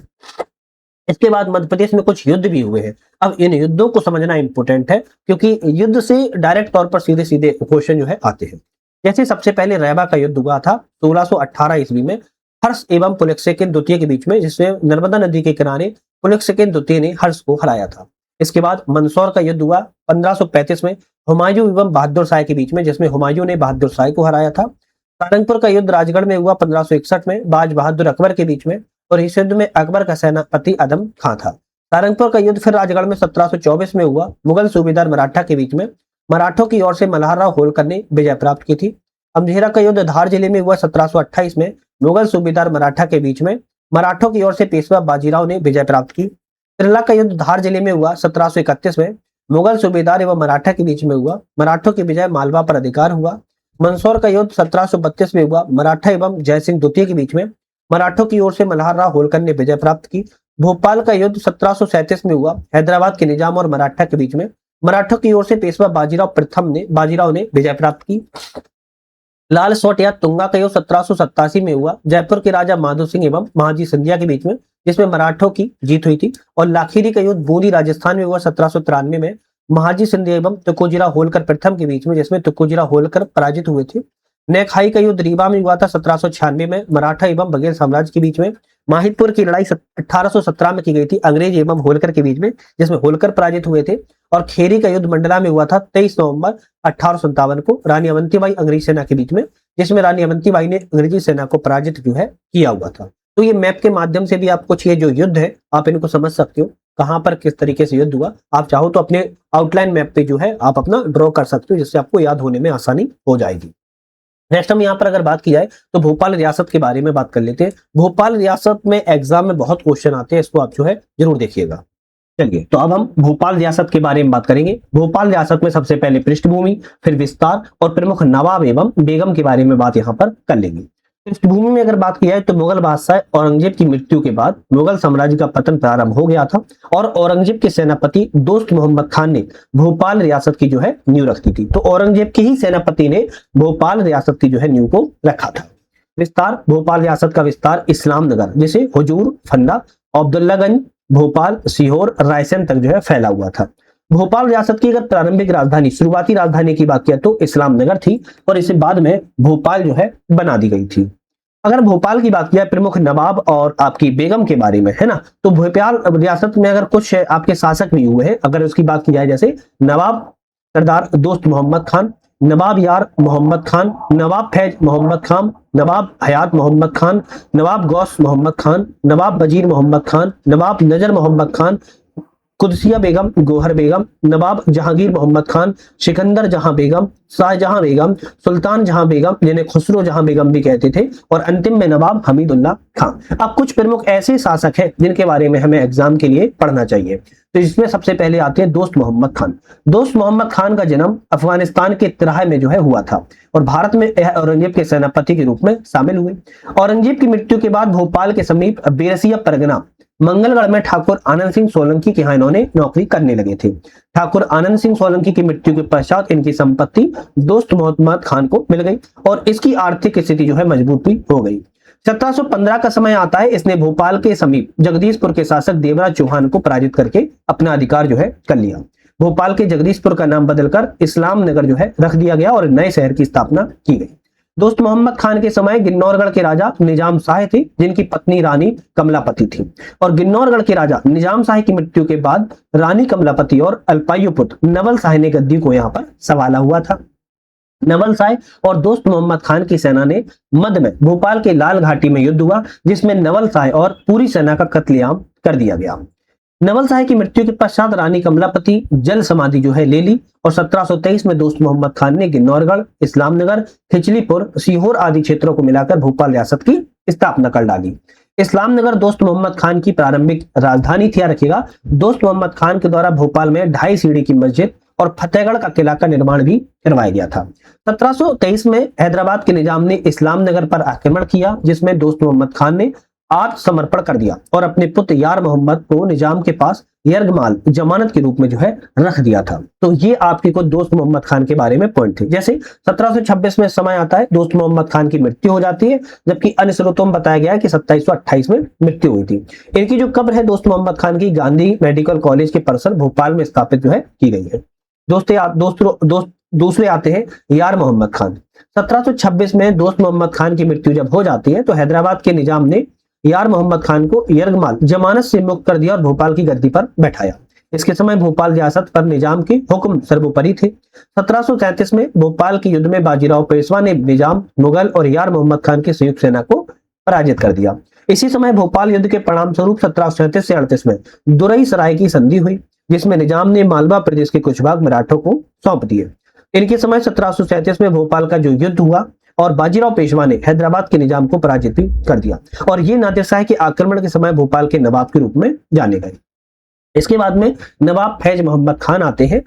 इसके बाद मध्य प्रदेश में कुछ युद्ध भी हुए हैं। अब इन युद्धों को समझना इंपॉर्टेंट है, क्योंकि युद्ध से डायरेक्ट तौर पर सीधे सीधे क्वेश्चन जो है आते हैं। जैसे सबसे पहले रैबा का युद्ध हुआ था 1618 ईस्वी में हर्ष एवं पुलकेशिन द्वितीय के बीच में, जिसमें नर्मदा नदी के किनारे पुलकेशिन द्वितीय ने हर्ष को हराया था। इसके बाद मंदसौर का युद्ध हुआ 1535 में हुमायूं एवं बहादुर शाह के बीच में, जिसमें हुमायूं ने बहादुर शाह को हराया था। सारंगपुर का युद्ध राजगढ़ में हुआ 1561 में बाज बहादुर अकबर के बीच में, और इस युद्ध में अकबर का सेनापति आदम खां था। सारंगपुर का युद्ध फिर राजगढ़ में 1724 में हुआ मुगल सूबेदार मराठा के बीच में। मराठों की ओर से मल्हारराव होलकर ने विजय प्राप्त की थी। अमझेरा का युद्ध धार जिले में हुआ 1728 में मुगल सूबेदार मराठा के बीच में। मराठों की ओर से पेशवा बाजीराव ने विजय प्राप्त की। त्रिल्ला का युद्ध धार जिले में हुआ 1731 में मुगल सूबेदार एवं मराठा के बीच में हुआ। मराठों की विजय मालवा पर अधिकार हुआ। मंदसौर का युद्ध 1732 में हुआ मराठा एवं जयसिंह द्वितीय के बीच में। मराठों की ओर से मल्हारराव होलकर ने विजय प्राप्त की। भोपाल का युद्ध 1737 में हुआ हैदराबाद के निजाम और मराठा के बीच में। मराठों की ओर से पेशवा बाजीराव ने विजय प्राप्त की। लाल सोट या तुंगा का युद्ध 1787 में हुआ जयपुर के राजा माधो सिंह एवं महाजी सिंधिया के बीच में, जिसमें मराठों की जीत हुई थी। और लाखीरी का युद्ध बूंदी राजस्थान में हुआ 1793 में महाजी सिंधिया एवं तुकोजीराव होलकर प्रथम के बीच में, जिसमें तुकोजीराव होलकर पराजित हुए थे। नेखाई का युद्ध रीवा में हुआ था 1796 में मराठा एवं बघेल साम्राज्य के बीच में। माहितपुर की लड़ाई 1817 में की गई थी अंग्रेज एवं होलकर के बीच में, जिसमें होलकर पराजित हुए थे। और खेरी का युद्ध मंडला में हुआ था 23 नवंबर 1857 को रानी अवंतीबाई अंग्रेजी सेना के बीच में, जिसमें रानी अवंतीबाई ने अंग्रेजी सेना को पराजित जो है किया हुआ था। तो ये मैप के माध्यम से भी आप कुछ ये जो युद्ध है आप इनको समझ सकते हो, कहां पर किस तरीके से युद्ध हुआ। आप चाहो तो अपने आउटलाइन मैप पे जो है आप अपना ड्रॉ कर सकते हो, जिससे आपको याद होने में आसानी हो जाएगी। नेक्स्ट हम यहाँ पर अगर बात की जाए तो भोपाल रियासत के बारे में बात कर लेते हैं। भोपाल रियासत में एग्जाम में बहुत क्वेश्चन आते हैं, इसको आप जो है जरूर देखिएगा। चलिए तो अब हम भोपाल रियासत के बारे में बात करेंगे। भोपाल रियासत में सबसे पहले पृष्ठभूमि, फिर विस्तार और प्रमुख नवाब एवं बेगम के बारे में बात यहाँ पर कर लेंगे। पृष्ठभूमि में अगर बात की जाए तो मुगल बादशाह औरंगजेब की मृत्यु के बाद मुगल साम्राज्य का पतन प्रारंभ हो गया था और औरंगजेब के सेनापति दोस्त मोहम्मद खान ने भोपाल रियासत की जो है नींव रखी थी। तो औरंगजेब के ही सेनापति ने भोपाल रियासत की जो है नींव को रखा था। विस्तार, भोपाल रियासत का विस्तार इस्लाम नगर जैसे हुजूर, फन्ना, अब्दुल्लागंज, भोपाल, सीहोर, रायसेन तक जो है फैला हुआ था। भोपाल रियासत की अगर प्रारंभिक राजधानी, शुरुआती राजधानी की बात किया तो इस्लाम नगर थी और इसे बाद में भोपाल जो है बना दी गई थी। अगर भोपाल की बात किया प्रमुख नवाब और आपकी बेगम के बारे में, है ना, तो भोपाल रियासत में अगर कुछ आपके शासक भी हुए हैं, अगर उसकी बात की जाए जैसे नवाब सरदार दोस्त मोहम्मद खान, नवाब यार मोहम्मद खान, नवाब फैज मोहम्मद खान, नवाब हयात मोहम्मद खान, नवाब गौस मोहम्मद खान, नवाब वजीर मोहम्मद खान, नवाब नजर मोहम्मद खान, कुदसिया बेगम, गोहर बेगम, नवाब जहांगीर मोहम्मद खान, सिकंदर जहां बेगम, शाहजहां बेगम, सुल्तान जहां बेगम जिन्हें खुसरो जहां बेगम भी कहते थे, और अंतिम में नवाब हमीदुल्लाह खान। अब कुछ प्रमुख ऐसे शासक हैं जिनके बारे में हमें एग्जाम के लिए पढ़ना चाहिए। तो इसमें सबसे पहले आते हैं दोस्त मोहम्मद खान। दोस्त मोहम्मद खान का जन्म अफगानिस्तान के तिराह में जो है हुआ था और भारत में औरंगजेब के सेनापति के रूप में शामिल हुए। औरंगजेब की मृत्यु के बाद भोपाल के समीप बेरसिया परगना मंगलगढ़ में ठाकुर आनंद सिंह सोलंकी के यहाँ इन्होंने नौकरी करने लगे थे। ठाकुर आनंद सिंह सोलंकी की मृत्यु के पश्चात इनकी संपत्ति दोस्त मोहम्मद खान को मिल गई और इसकी आर्थिक स्थिति जो है मजबूत भी हो गई। 1715 का समय आता है, इसने भोपाल के समीप जगदीशपुर के शासक देवराज चौहान को पराजित करके अपना अधिकार जो है कर लिया। भोपाल के जगदीशपुर का नाम बदलकर इस्लाम नगर जो है रख दिया गया और नए शहर की स्थापना की गई। दोस्त मोहम्मद खान के समय गिन्नौरगढ़ के राजा निजाम शाह थे जिनकी पत्नी रानी कमलापति थी और गिन्नौरगढ़ के राजा निजाम शाह की मृत्यु के बाद रानी कमलापति और अल्पायु पुत्र नवल शाह ने गद्दी को यहाँ पर संभाला हुआ था। नवल शाह और दोस्त मोहम्मद खान की सेना ने मध्य में भोपाल के लाल घाटी में युद्ध हुआ जिसमें नवल शाह और पूरी सेना का कत्लेआम कर दिया गया। नवल शाह की मृत्यु के पश्चात रानी कमलापति जल समाधि जो है ले ली और 1723 में दोस्त मोहम्मद खान ने गिन्नौरगढ़, इस्लामनगर, खिचलीपुर, सीहोर आदि क्षेत्रों को मिलाकर भोपाल रियासत की स्थापना कर डाली। इस्लाम नगर दोस्त मोहम्मद खान की प्रारंभिक राजधानी थी। याद रखिएगा, दोस्त मोहम्मद खान के द्वारा भोपाल में 2.5 सीढ़ी की मस्जिद और फतेहगढ़ का किला का निर्माण भी करवाया गया था। 1723 में हैदराबाद के निजाम ने इस्लाम नगर पर आक्रमण किया, जिसमें दोस्त मोहम्मद खान ने आत्मसमर्पण कर दिया और अपने पुत्र यार मोहम्मद को निजाम के पास यरगमाल जमानत के रूप में जो है रख दिया था। तो ये आपके कुछ दोस्त मोहम्मद खान के बारे में पॉइंट थे। जैसे 1726 में समय आता है, दोस्त मोहम्मद खान की मृत्यु हो जाती है, जबकि अन्य स्रोतों में बताया गया है कि 2728 में मृत्यु हुई थी। इनकी जो कब्र है दोस्त मोहम्मद खान की गांधी मेडिकल कॉलेज के परिसर भोपाल में स्थापित जो है की गई है। दूसरे आते हैं यार मोहम्मद खान। 1726 में दोस्त मोहम्मद खान की मृत्यु जब हो जाती है तो हैदराबाद के निजाम ने यार मोहम्मद खान को यरगमाल जमानत से मुक्त कर दिया और भोपाल की गद्दी पर बैठाया। इसके समय भोपाल रियासत पर निजाम के हुक्म सर्वोपरि थे। 1737 में भोपाल के युद्ध में बाजीराव पेशवा ने निजाम, मुगल और यार मोहम्मद खान की संयुक्त सेना को पराजित कर दिया। इसी समय भोपाल युद्ध के परिणाम स्वरूप 1737 से 38 में दुरई सराय की संधि हुई, जिसमें निजाम ने मालवा प्रदेश के कुछ भाग मराठों को सौंप दिए। इनके समय 1737 में भोपाल का जो युद्ध हुआ और बाजीराव पेशवा ने हैदराबाद के निजाम को पराजित भी कर दिया और ये नादिर शाह के आक्रमण के समय भोपाल के नवाब के रूप में जाने गए। इसके बाद में नवाब फैज मोहम्मद खान आते हैं।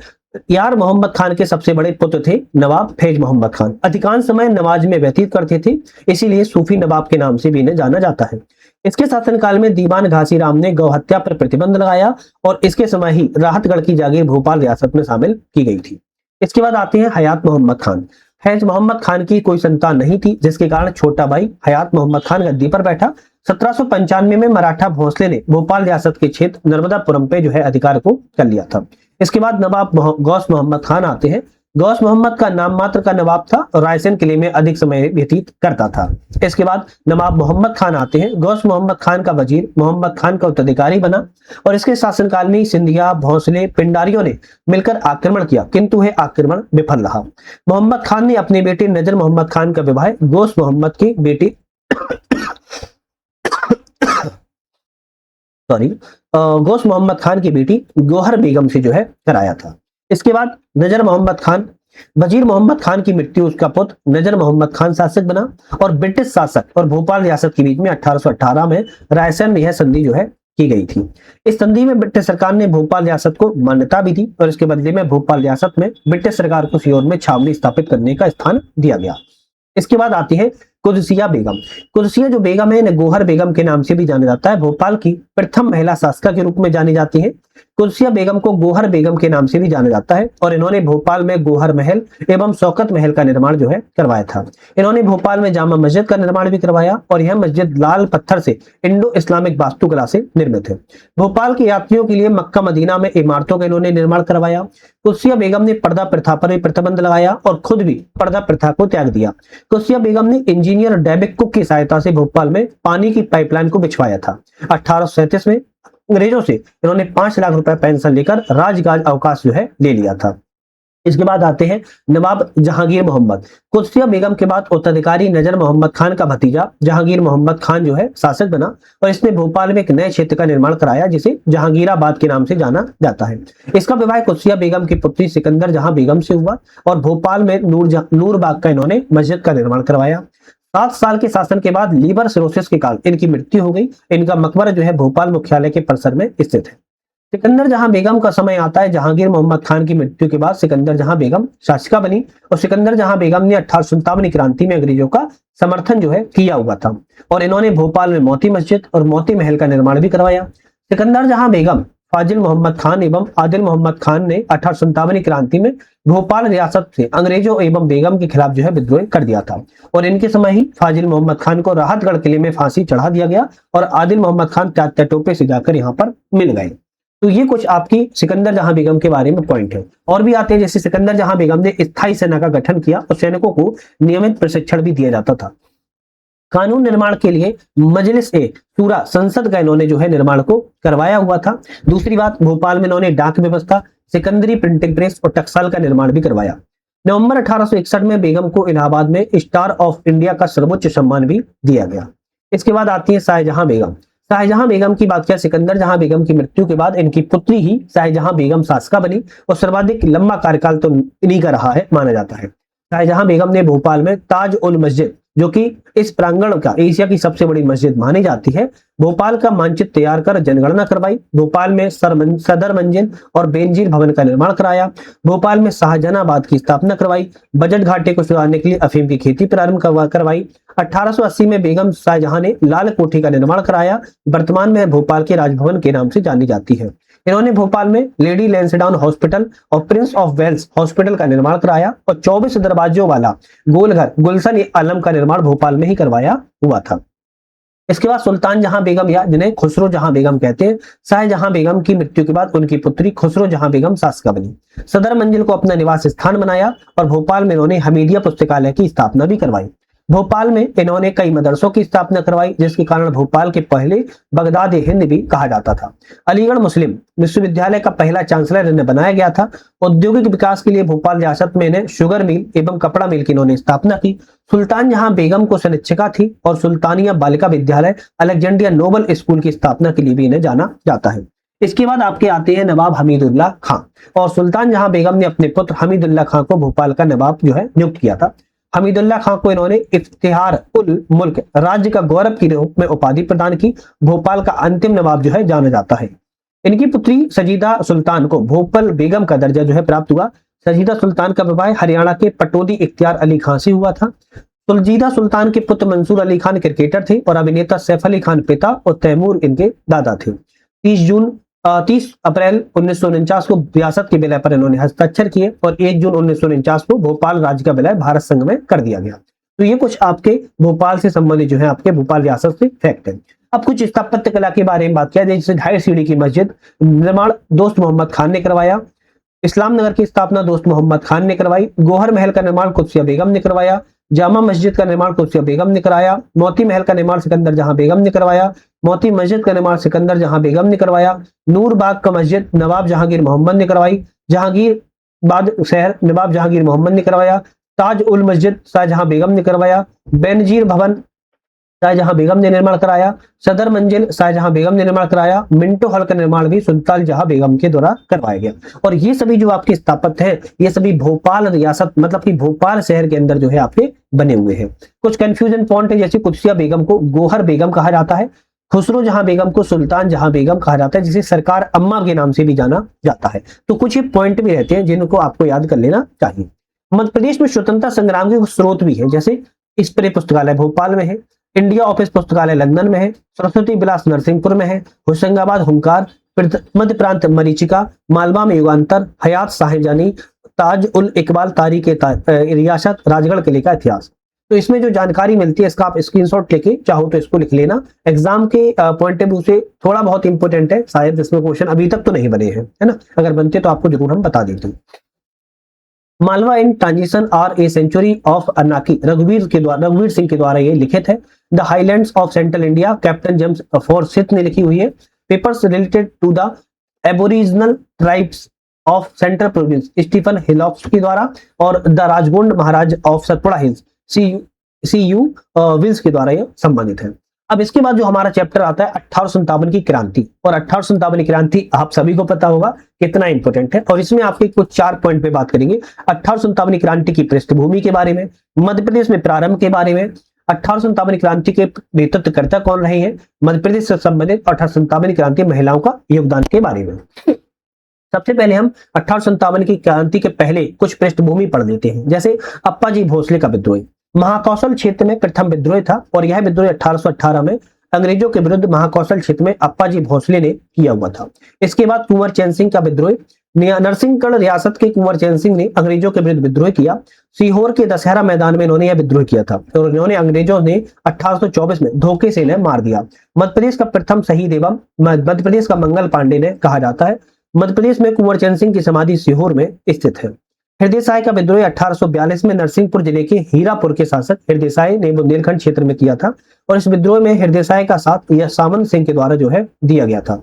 यार मोहम्मद खान के सबसे बड़े पुत्र थे नवाब फैज मोहम्मद खान। अधिकांश समय नमाज में व्यतीत करते थे, इसीलिए सूफी नवाब के नाम से भी इन्हें जाना जाता है। इसके शासनकाल में दीवान घासीराम ने गौ हत्या पर प्रतिबंध लगाया और इसके समय ही राहतगढ़ की जागीर भोपाल रियासत में शामिल की गई थी। इसके बाद आते हैं हयात मोहम्मद खान। फैज मोहम्मद खान की कोई संतान नहीं थी, जिसके कारण छोटा भाई हयात मोहम्मद खान गद्दी पर बैठा। 1795 में मराठा भोंसले ने भोपाल रियासत के क्षेत्र नर्मदापुरम पे जो है अधिकार को कर लिया था। इसके बाद नवाब गौस मोहम्मद खान आते हैं। गौस मोहम्मद का नाम मात्र का नवाब था और रायसेन किले में अधिक समय व्यतीत करता था। इसके बाद नवाब मोहम्मद खान आते हैं। गौस मोहम्मद खान का वजीर मोहम्मद खान का उत्तराधिकारी बना और इसके शासनकाल में सिंधिया, भोंसले, पिंडारियों ने मिलकर आक्रमण किया, किंतु यह आक्रमण विफल रहा। मोहम्मद खान ने अपने बेटे नजर मोहम्मद खान का विवाह गौस मोहम्मद की बेटी गौस मोहम्मद खान की बेटी गौहर बेगम से जो है कराया था। इसके बाद नजर मोहम्मद खान, वजीर मोहम्मद खान की मृत्यु, उसका पुत्र नजर मोहम्मद खान शासक बना और ब्रिटिश शासक और भोपाल रियासत के बीच में 1818 में रायसेन में यह संधि जो है की गई थी। इस संधि में ब्रिटिश सरकार ने भोपाल रियासत को मान्यता भी दी और इसके बदले में भोपाल रियासत में ब्रिटिश सरकार को सीहोर में छावनी स्थापित करने का स्थान दिया गया। इसके बाद आती है कुदसिया बेगम। कुदसिया जो बेगम है, गोहर बेगम के नाम से भी जाना जाता है, भोपाल की प्रथम महिला शासिका के रूप में जानी जाती है। कुदसिया बेगम को गोहर बेगम के नाम से भी जाना जाता है और इन्होंने भोपाल में गोहर महल एवं शौकत महल का निर्माण जो है करवाया था। इन्होंने भोपाल में जामा मस्जिद का निर्माण भी करवाया और यह मस्जिद लाल पत्थर से इंडो इस्लामिक वास्तुकला से निर्मित है। भोपाल के यात्रियों के लिए मक्का मदीना में इमारतों का इन्होंने निर्माण करवाया। कुदसिया बेगम ने पर्दा प्रथा पर भी प्रतिबंध लगाया और खुद भी पर्दा प्रथा को त्याग दिया। कुदसिया बेगम ने इंजीनियर डेविड कुक की सहायता से भोपाल में पानी की पाइपलाइन को बिछवाया था। 1837 में अंग्रेजों से इन्होंने 5 लाख रुपए पेंशन लेकर राजगाज अवकाश जो है ले लिया था। इसके बाद आते हैं नवाब जहांगीर मोहम्मद। कुदसिया बेगम के बाद उत्तराधिकारी नजर मोहम्मद खान का भतीजा जहांगीर मोहम्मद खान जो है शासक बना और इसने भोपाल में एक नए क्षेत्र का निर्माण कराया जिसे जहांगीराबाद के नाम से जाना जाता है। इसका विवाह कुदसिया बेगम की पुत्री सिकंदर जहां बेगम से हुआ और भोपाल में नूरबाग का इन्होंने मस्जिद का निर्माण करवाया। 7 साल के शासन के बाद लीवर सिरोसिस के कारण इनकी मृत्यु हो गई। इनका मकबरा जो है भोपाल मुख्यालय के परिसर में स्थित है। सिकंदर जहां बेगम का समय आता है। जहांगीर मोहम्मद खान की मृत्यु के बाद सिकंदर जहां बेगम शासिका बनी और सिकंदर जहां बेगम ने 1857 क्रांति में अंग्रेजों का समर्थन जो है किया हुआ था और इन्होंने भोपाल में मोती मस्जिद और मोती महल का निर्माण भी करवाया। सिकंदर जहां बेगम, फाजिल मोहम्मद खान एवं आदिल मोहम्मद खान ने 1857 क्रांति में भोपाल रियासत से अंग्रेजों एवं बेगम के खिलाफ जो है विद्रोह कर दिया था और इनके समय ही फाजिल मोहम्मद खान को राहतगढ़ किले में फांसी चढ़ा दिया गया और आदिल मोहम्मद खान तात्या टोपे से जाकर यहाँ पर मिल गए। तो ये कुछ आपकी सिकंदर जहां बेगम के बारे में पॉइंट है। और भी आते हैं, जैसे सिकंदर जहां बेगम ने स्थायी सेना का गठन किया और सैनिकों को नियमित प्रशिक्षण भी दिया जाता था। कानून निर्माण के लिए मजलिस ए शूरा संसद का इन्होंने जो है निर्माण को करवाया हुआ था। दूसरी बात, भोपाल में इन्होंने डाक व्यवस्था, सिकंदरी प्रिंटिंग प्रेस और टकसाल का निर्माण भी करवाया। नवंबर 1861 में बेगम को इलाहाबाद में स्टार ऑफ इंडिया का सर्वोच्च सम्मान भी दिया गया। इसके बाद आती है शाहजहां बेगम। शाहजहां बेगम की बात किया, सिकंदर जहां बेगम की मृत्यु के बाद इनकी पुत्री ही शाहजहां बेगम शासिका बनी और सर्वाधिक लंबा कार्यकाल तो इन्हीं का रहा है माना जाता है। शाहजहां बेगम ने भोपाल में ताज उल मस्जिद जो कि इस प्रांगण का एशिया की सबसे बड़ी मस्जिद मानी जाती है। भोपाल का मानचित्र तैयार कर जनगणना करवाई। भोपाल में सदर मंजिल और बेनजीर भवन का निर्माण कराया। भोपाल में शाहजहानाबाद की स्थापना करवाई। बजट घाटे को सुधारने के लिए अफीम की खेती प्रारंभ करवाई। 1880 में बेगम शाहजहां ने लाल कोठी का निर्माण कराया। वर्तमान में भोपाल के राजभवन के नाम से जानी जाती है। इन्होंने भोपाल में लेडी लैंसडाउन हॉस्पिटल और प्रिंस ऑफ वेल्स हॉस्पिटल का निर्माण कराया और 24 दरवाजों वाला गोलघर गुलशन आलम का निर्माण भोपाल में ही करवाया हुआ था। इसके बाद सुल्तान जहां बेगम या जिन्हें खुसरो जहां बेगम कहते हैं, शाहजहां बेगम की मृत्यु के बाद उनकी पुत्री खुसरो जहां बेगम शासिका बनी। सदर मंजिल को अपना निवास स्थान बनाया और भोपाल में इन्होंने हमीदिया पुस्तकालय की स्थापना भी करवाई। भोपाल में इन्होंने कई मदरसों की स्थापना करवाई, जिसके कारण भोपाल के पहले बगदाद हिंद भी कहा जाता था। अलीगढ़ मुस्लिम विश्वविद्यालय का पहला चांसलर इन्हें बनाया गया था। औद्योगिक विकास के लिए भोपाल रियासत में इन्हें शुगर मिल एवं कपड़ा मिल की इन्होंने स्थापना की। सुल्तान जहां बेगम को सनिच्छिका थी और Sultania Balika Vidyalaya Alexandria Nobel school की स्थापना के लिए भी इन्हें जाना जाता है। इसके बाद आपके आते हैं नवाब हमीदुल्लाह खां, और सुल्तान जहां बेगम ने अपने पुत्र हमीदुल्लाह खां को भोपाल का नवाब जो है नियुक्त किया था। हमीदुल्लाह खां को इन्होंने इफ्तिहार उल मुल्क राज्य का गौरव के रूप में उपाधि प्रदान की। भोपाल का अंतिम नवाब जो है जाना जाता है। इनकी पुत्री सजीदा सुल्तान को भोपाल बेगम का दर्जा जो है प्राप्त हुआ। सजीदा सुल्तान का विवाह हरियाणा के पटौदी इख्तियार अली खां से हुआ था। सजीदा सुल्तान के पुत्र मंसूर अली खान क्रिकेटर थे और अभिनेता सैफ अली खान पिता और तैमूर इनके दादा थे। 30 अप्रैल 1949 को रियासत के विलय पर इन्होंने हस्ताक्षर किए और 1 जून 1949 को भोपाल राज्य का विलय भारत संघ में कर दिया गया। तो ये कुछ आपके भोपाल से संबंधित जो है आपके भोपाल रियासत से फैक्ट है। अब कुछ स्थापत्य कला के बारे में बात किया जाए, जैसे 2.5 सीढ़ी की मस्जिद निर्माण दोस्त मोहम्मद खान ने करवाया। इस्लाम नगर की स्थापना दोस्त मोहम्मद खान ने करवाई। गोहर महल का निर्माण कुत्सिया बेगम ने करवाया। जामा मस्जिद का निर्माण कुत्सिया बेगम ने कराया। मोती महल का निर्माण सिकंदर जहां बेगम ने करवाया। मोती मस्जिद का निर्माण सिकंदर जहां बेगम ने करवाया। नूर बाग का मस्जिद नवाब जहांगीर मोहम्मद ने करवाई। जहांगीर बाद शहर नवाब जहांगीर मोहम्मद ने करवाया। ताज उल मस्जिद शाहजहां बेगम ने करवाया। बेनजीर भवन शाहजहां बेगम ने निर्माण कराया। सदर मंजिल शाहजहां बेगम ने निर्माण कराया। मिंटो हॉल का निर्माण भी सुल्तान जहां बेगम के द्वारा करवाया गया। और ये सभी जो आपके स्थापत्य हैं, ये सभी भोपाल रियासत मतलब कि भोपाल शहर के अंदर जो है आपके बने हुए हैं। कुछ कंफ्यूजन पॉइंट है, जैसे कुत्सिया बेगम को गोहर बेगम कहा जाता है। खुसरो जहां बेगम को सुल्तान जहां बेगम कहा जाता है, जिसे सरकार अम्मा के नाम से भी जाना जाता है। तो कुछ ये पॉइंट भी रहते हैं जिनको आपको याद कर लेना चाहिए। मध्य प्रदेश में स्वतंत्रता संग्राम के स्रोत भी है, जैसे स्प्रे पुस्तकालय भोपाल में है। इंडिया ऑफिस पुस्तकालय लंदन में है। सरस्वती विलास नरसिंहपुर में है। होशंगाबाद हुंकार, मध्य प्रांत मरीचिका, मालवा में युगांतर, हयात शाहजहानी, ताज उल इकबाल तारीख रियासत, राजगढ़ किले का इतिहास। तो इसमें जो जानकारी मिलती है इसका आप स्क्रीनशॉट लेके चाहो तो इसको लिख लेना। एग्जाम के पॉइंट ऑफ व्यू से थोड़ा बहुत इंपोर्टेंट है, शायद इसमें क्वेश्चन अभी तक तो नहीं बने हैं, है ना। अगर बनते तो आपको जरूर हम बता देते। मालवा इन transition R A century of अनाकी रघुवीर सिंह के द्वारा ये लिखित है। The highlands of central India captain James फॉरसिथ ने लिखी हुई है। Papers related to the aboriginal tribes of central province Stephen हिलॉप्स के द्वारा, और the Rajgond Maharaj of Satpura hills सी.यू. Wills के द्वारा यह संबंधित है। अब इसके बाद जो हमारा चैप्टर आता है 1857 की क्रांति, और 1857 की क्रांति आप सभी को पता होगा कितना इंपॉर्टेंट है, और इसमें आपके कुछ 4 पॉइंट पे बात करेंगे। 1857 क्रांति की पृष्ठभूमि के बारे में, मध्य प्रदेश में प्रारंभ के बारे में, 1857 क्रांति के नेतृत्वकर्ता कौन रहे हैं, मध्य प्रदेश से संबंधित 1857 क्रांति महिलाओं का योगदान के बारे में। सबसे पहले हम 1857 की क्रांति के पहले कुछ पृष्ठभूमि पढ़ लेते हैं। जैसे अप्पाजी भोसले का विद्रोह महाकौशल क्षेत्र में प्रथम विद्रोह था, और यह विद्रोह 1818 में अंग्रेजों के विरुद्ध महाकौशल क्षेत्र में अप्पाजी भोसले ने किया हुआ था। इसके बाद कुंवर चैन सिंह का विद्रोह, नरसिंहगढ़ रियासत के कुंवर चैन सिंह ने अंग्रेजों के विरुद्ध विद्रोह किया। सीहोर के दशहरा मैदान में इन्होंने यह विद्रोह किया था, और इन्होंने अंग्रेजों ने 1824 में धोखे से इन्हें मार दिया। मध्य प्रदेश का प्रथम शहीद एवं मध्य प्रदेश का मंगल पांडे ने कहा जाता है। मध्य प्रदेश में कुंवर चैन सिंह की समाधि सीहोर में स्थित है। हृदय साय का विद्रोह 1842 में नरसिंहपुर जिले के हीरापुर के शासक हृदय साय ने बुंदेलखंड क्षेत्र में किया था, और इस विद्रोह में हृदय साय का साथ यह सामंत सिंह के द्वारा जो है दिया गया था।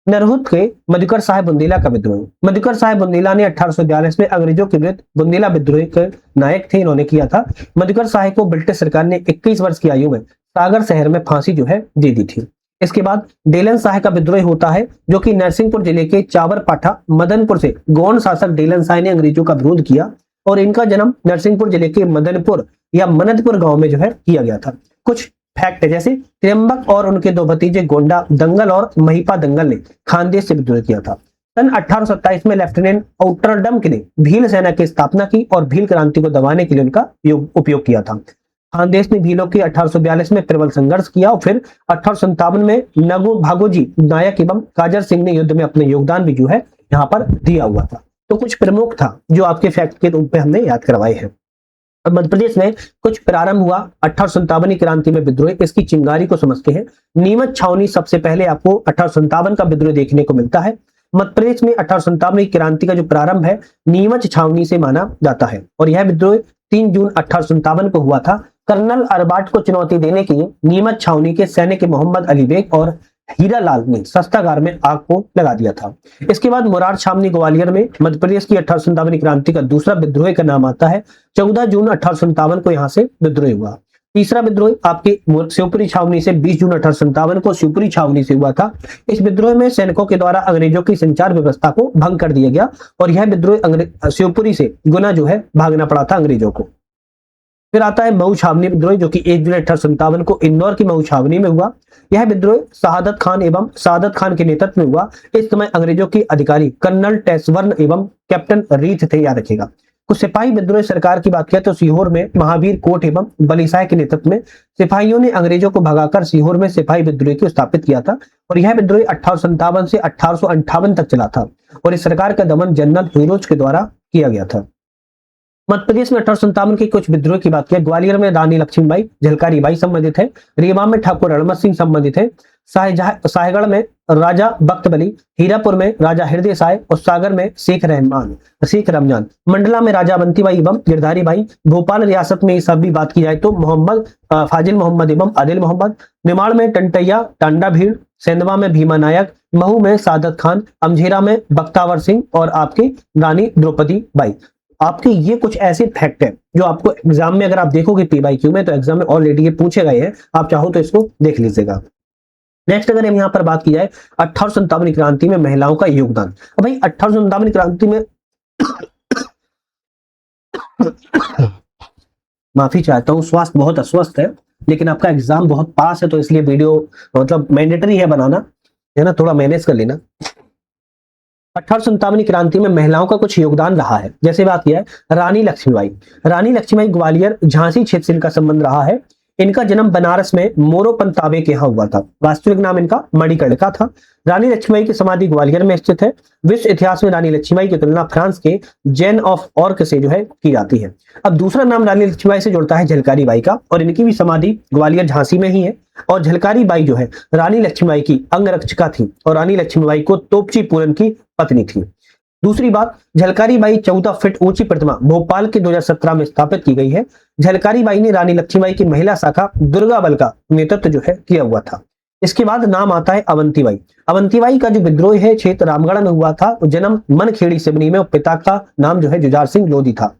नरहुत के मधुकर साहेब बुंदेला का विद्रोह, मधुकर साहेब बुंदेला ने 1842 में अंग्रेजों के विरुद्ध बुंदेला विद्रोह के नायक थे, इन्होंने किया था। मधुकर साहेब को ब्रिटिश सरकार ने 21 वर्ष की आयु में सागर शहर में फांसी जो है दे दी थी। इसके बाद डेलन शाह का विद्रोह होता है, जो कि नरसिंहपुर जिले के चावरपाठा मदनपुर से गौंड शासक डेलन शाह ने अंग्रेजों का विरोध किया, और इनका जन्म नरसिंहपुर जिले के मदनपुर या मनदपुर गांव में जो है किया गया था। कुछ फैक्ट है, जैसे त्र्यंबक और उनके दो भतीजे गोंडा दंगल और महिपा दंगल ने खानदेश से विद्रोह किया था। सन 1827 में लेफ्टिनेंट आउटरडम ने भील सेना की स्थापना की और भील क्रांति को दबाने के लिए उनका उपयोग किया था। खानदेश ने भीलों की 1842 में प्रबल संघर्ष किया और फिर 1857 में नगु भागोजी नायक एवं काजर सिंह ने युद्ध में अपने योगदान भी जो है यहाँ पर दिया हुआ था। तो कुछ प्रमुख था जो आपके फैक्ट के रूप में हमने याद करवाए हैं। मध्य प्रदेश में कुछ प्रारंभ हुआ 1857 की क्रांति में विद्रोह, इसकी चिंगारी को समझते हैं। नीमच छावनी सबसे पहले आपको 1857 का विद्रोह देखने को मिलता है। मध्य प्रदेश में 1857 की क्रांति का जो प्रारंभ है नीमच छावनी से माना जाता है और यह विद्रोह 3 जून 1857 को हुआ था। कर्नल अरबाट को चुनौती देने के लिए नीमच छावनी के सैनिक मोहम्मद अली बेग और हीरालाल ने शस्त्रागार में आग को लगा दिया था। इसके बाद मुरार छावनी ग्वालियर में मध्य प्रदेश की 1857 की क्रांति का दूसरा विद्रोह का नाम आता है। 14 जून 1857 को यहाँ से विद्रोह हुआ। तीसरा विद्रोह आपके शिवपुरी छावनी से 20 जून 1857 को शिवपुरी छावनी से हुआ था। इस विद्रोह में सैनिकों के द्वारा अंग्रेजों की संचार व्यवस्था को भंग कर दिया गया और यह विद्रोह शिवपुरी से गुना जो है भागना पड़ा था अंग्रेजों को। फिर आता है मऊ छावनी विद्रोह जो कि 1 जुलाई 1857 को इंदौर की मऊ छावनी में हुआ। यह विद्रोह सादत खान के नेतृत्व में हुआ। इस समय अंग्रेजों के अधिकारी कर्नल टेसवर्न एवं कैप्टन रीथ थे, याद रखेगा। कुछ सिपाही विद्रोह सरकार की बात करें तो सीहोर में महावीर कोट एवं बलिसाय के नेतृत्व में सिपाहियों ने अंग्रेजों को भगाकर सीहोर में सिपाही विद्रोह को स्थापित किया था और यह विद्रोह 1857 से 1858 तक चला था और इस सरकार का दमन जनरल फिरोज के द्वारा किया गया था। मध्य प्रदेश में 1857 के कुछ विद्रोह की बात करें, ग्वालियर में रानी लक्ष्मीबाई झलकारी बाई संबंधित है। रीवा में ठाकुर रणमत सिंह संबंधित है। साहेगढ़ में राजा बख्तबली, हीरापुर में राजा हृदय साय और सागर में शेख रमजान, मंडला में राजा अवंतीबाई एवं गिरधारी बाई। भोपाल रियासत में सब भी बात की जाए तो मोहम्मद फाजिल मोहम्मद एवं आदिल मोहम्मद। निमाड़ में टंटैया टांडा भीड़, सेंधवा में भीमा नायक, महू में सादत खान, अमझेरा में बख्तावर सिंह और आपकी रानी द्रौपदी बाई। आपके ये कुछ ऐसे फैक्ट है जो आपको एग्जाम में अगर आप देखोगे पीवाईक्यू में तो एग्जाम में ऑलरेडी ये पूछे गए हैं, आप चाहो तो इसको देख लीजिएगा। नेक्स्ट अगर हम यहाँ पर बात की जाए 1857 क्रांति में महिलाओं का योगदान। अब भाई 1857 क्रांति में माफी चाहता हूँ, स्वास्थ्य बहुत अस्वस्थ है लेकिन आपका एग्जाम बहुत पास है तो इसलिए वीडियो मतलब मैंडेटरी है बनाना, है ना, थोड़ा मैनेज कर लेना। 1857 क्रांति में महिलाओं का कुछ योगदान रहा है। जैसे बात किया है रानी लक्ष्मीबाई ग्वालियर झांसी क्षेत्र से इनका संबंध रहा है। इनका जन्म बनारस में मोरोपंत ताबे के यहाँ हुआ था। वास्तविक नाम इनका मणिकर्णिका था। रानी लक्ष्मीबाई की समाधि ग्वालियर में स्थित है। विश्व इतिहास में रानी लक्ष्मीबाई की तुलना फ्रांस के जैन ऑफ ऑर्क से जो है की जाती है। अब दूसरा नाम रानी लक्ष्मीबाई से जुड़ता है झलकारी बाई का और इनकी भी समाधि ग्वालियर झांसी में ही है। और झलकारी बाई जो है रानी लक्ष्मीबाई की अंगरक्षिका थी और रानी लक्ष्मीबाई को तोपची पूरन की पत्नी थी। दूसरी बात, झलकारी बाई 14 फीट ऊंची प्रतिमा भोपाल के 2017 में स्थापित की गई है। झलकारी बाई ने रानी लक्ष्मीबाई की महिला शाखा दुर्गा बल का नेतृत्व जो है किया हुआ था। इसके बाद नाम आता है अवंतीबाई। अवंतीबाई का जो विद्रोह है क्षेत्र रामगढ़ में हुआ था। जन्म मनखेड़ी सिवनी में, पिता का नाम जो है जुझार सिंह लोधी था।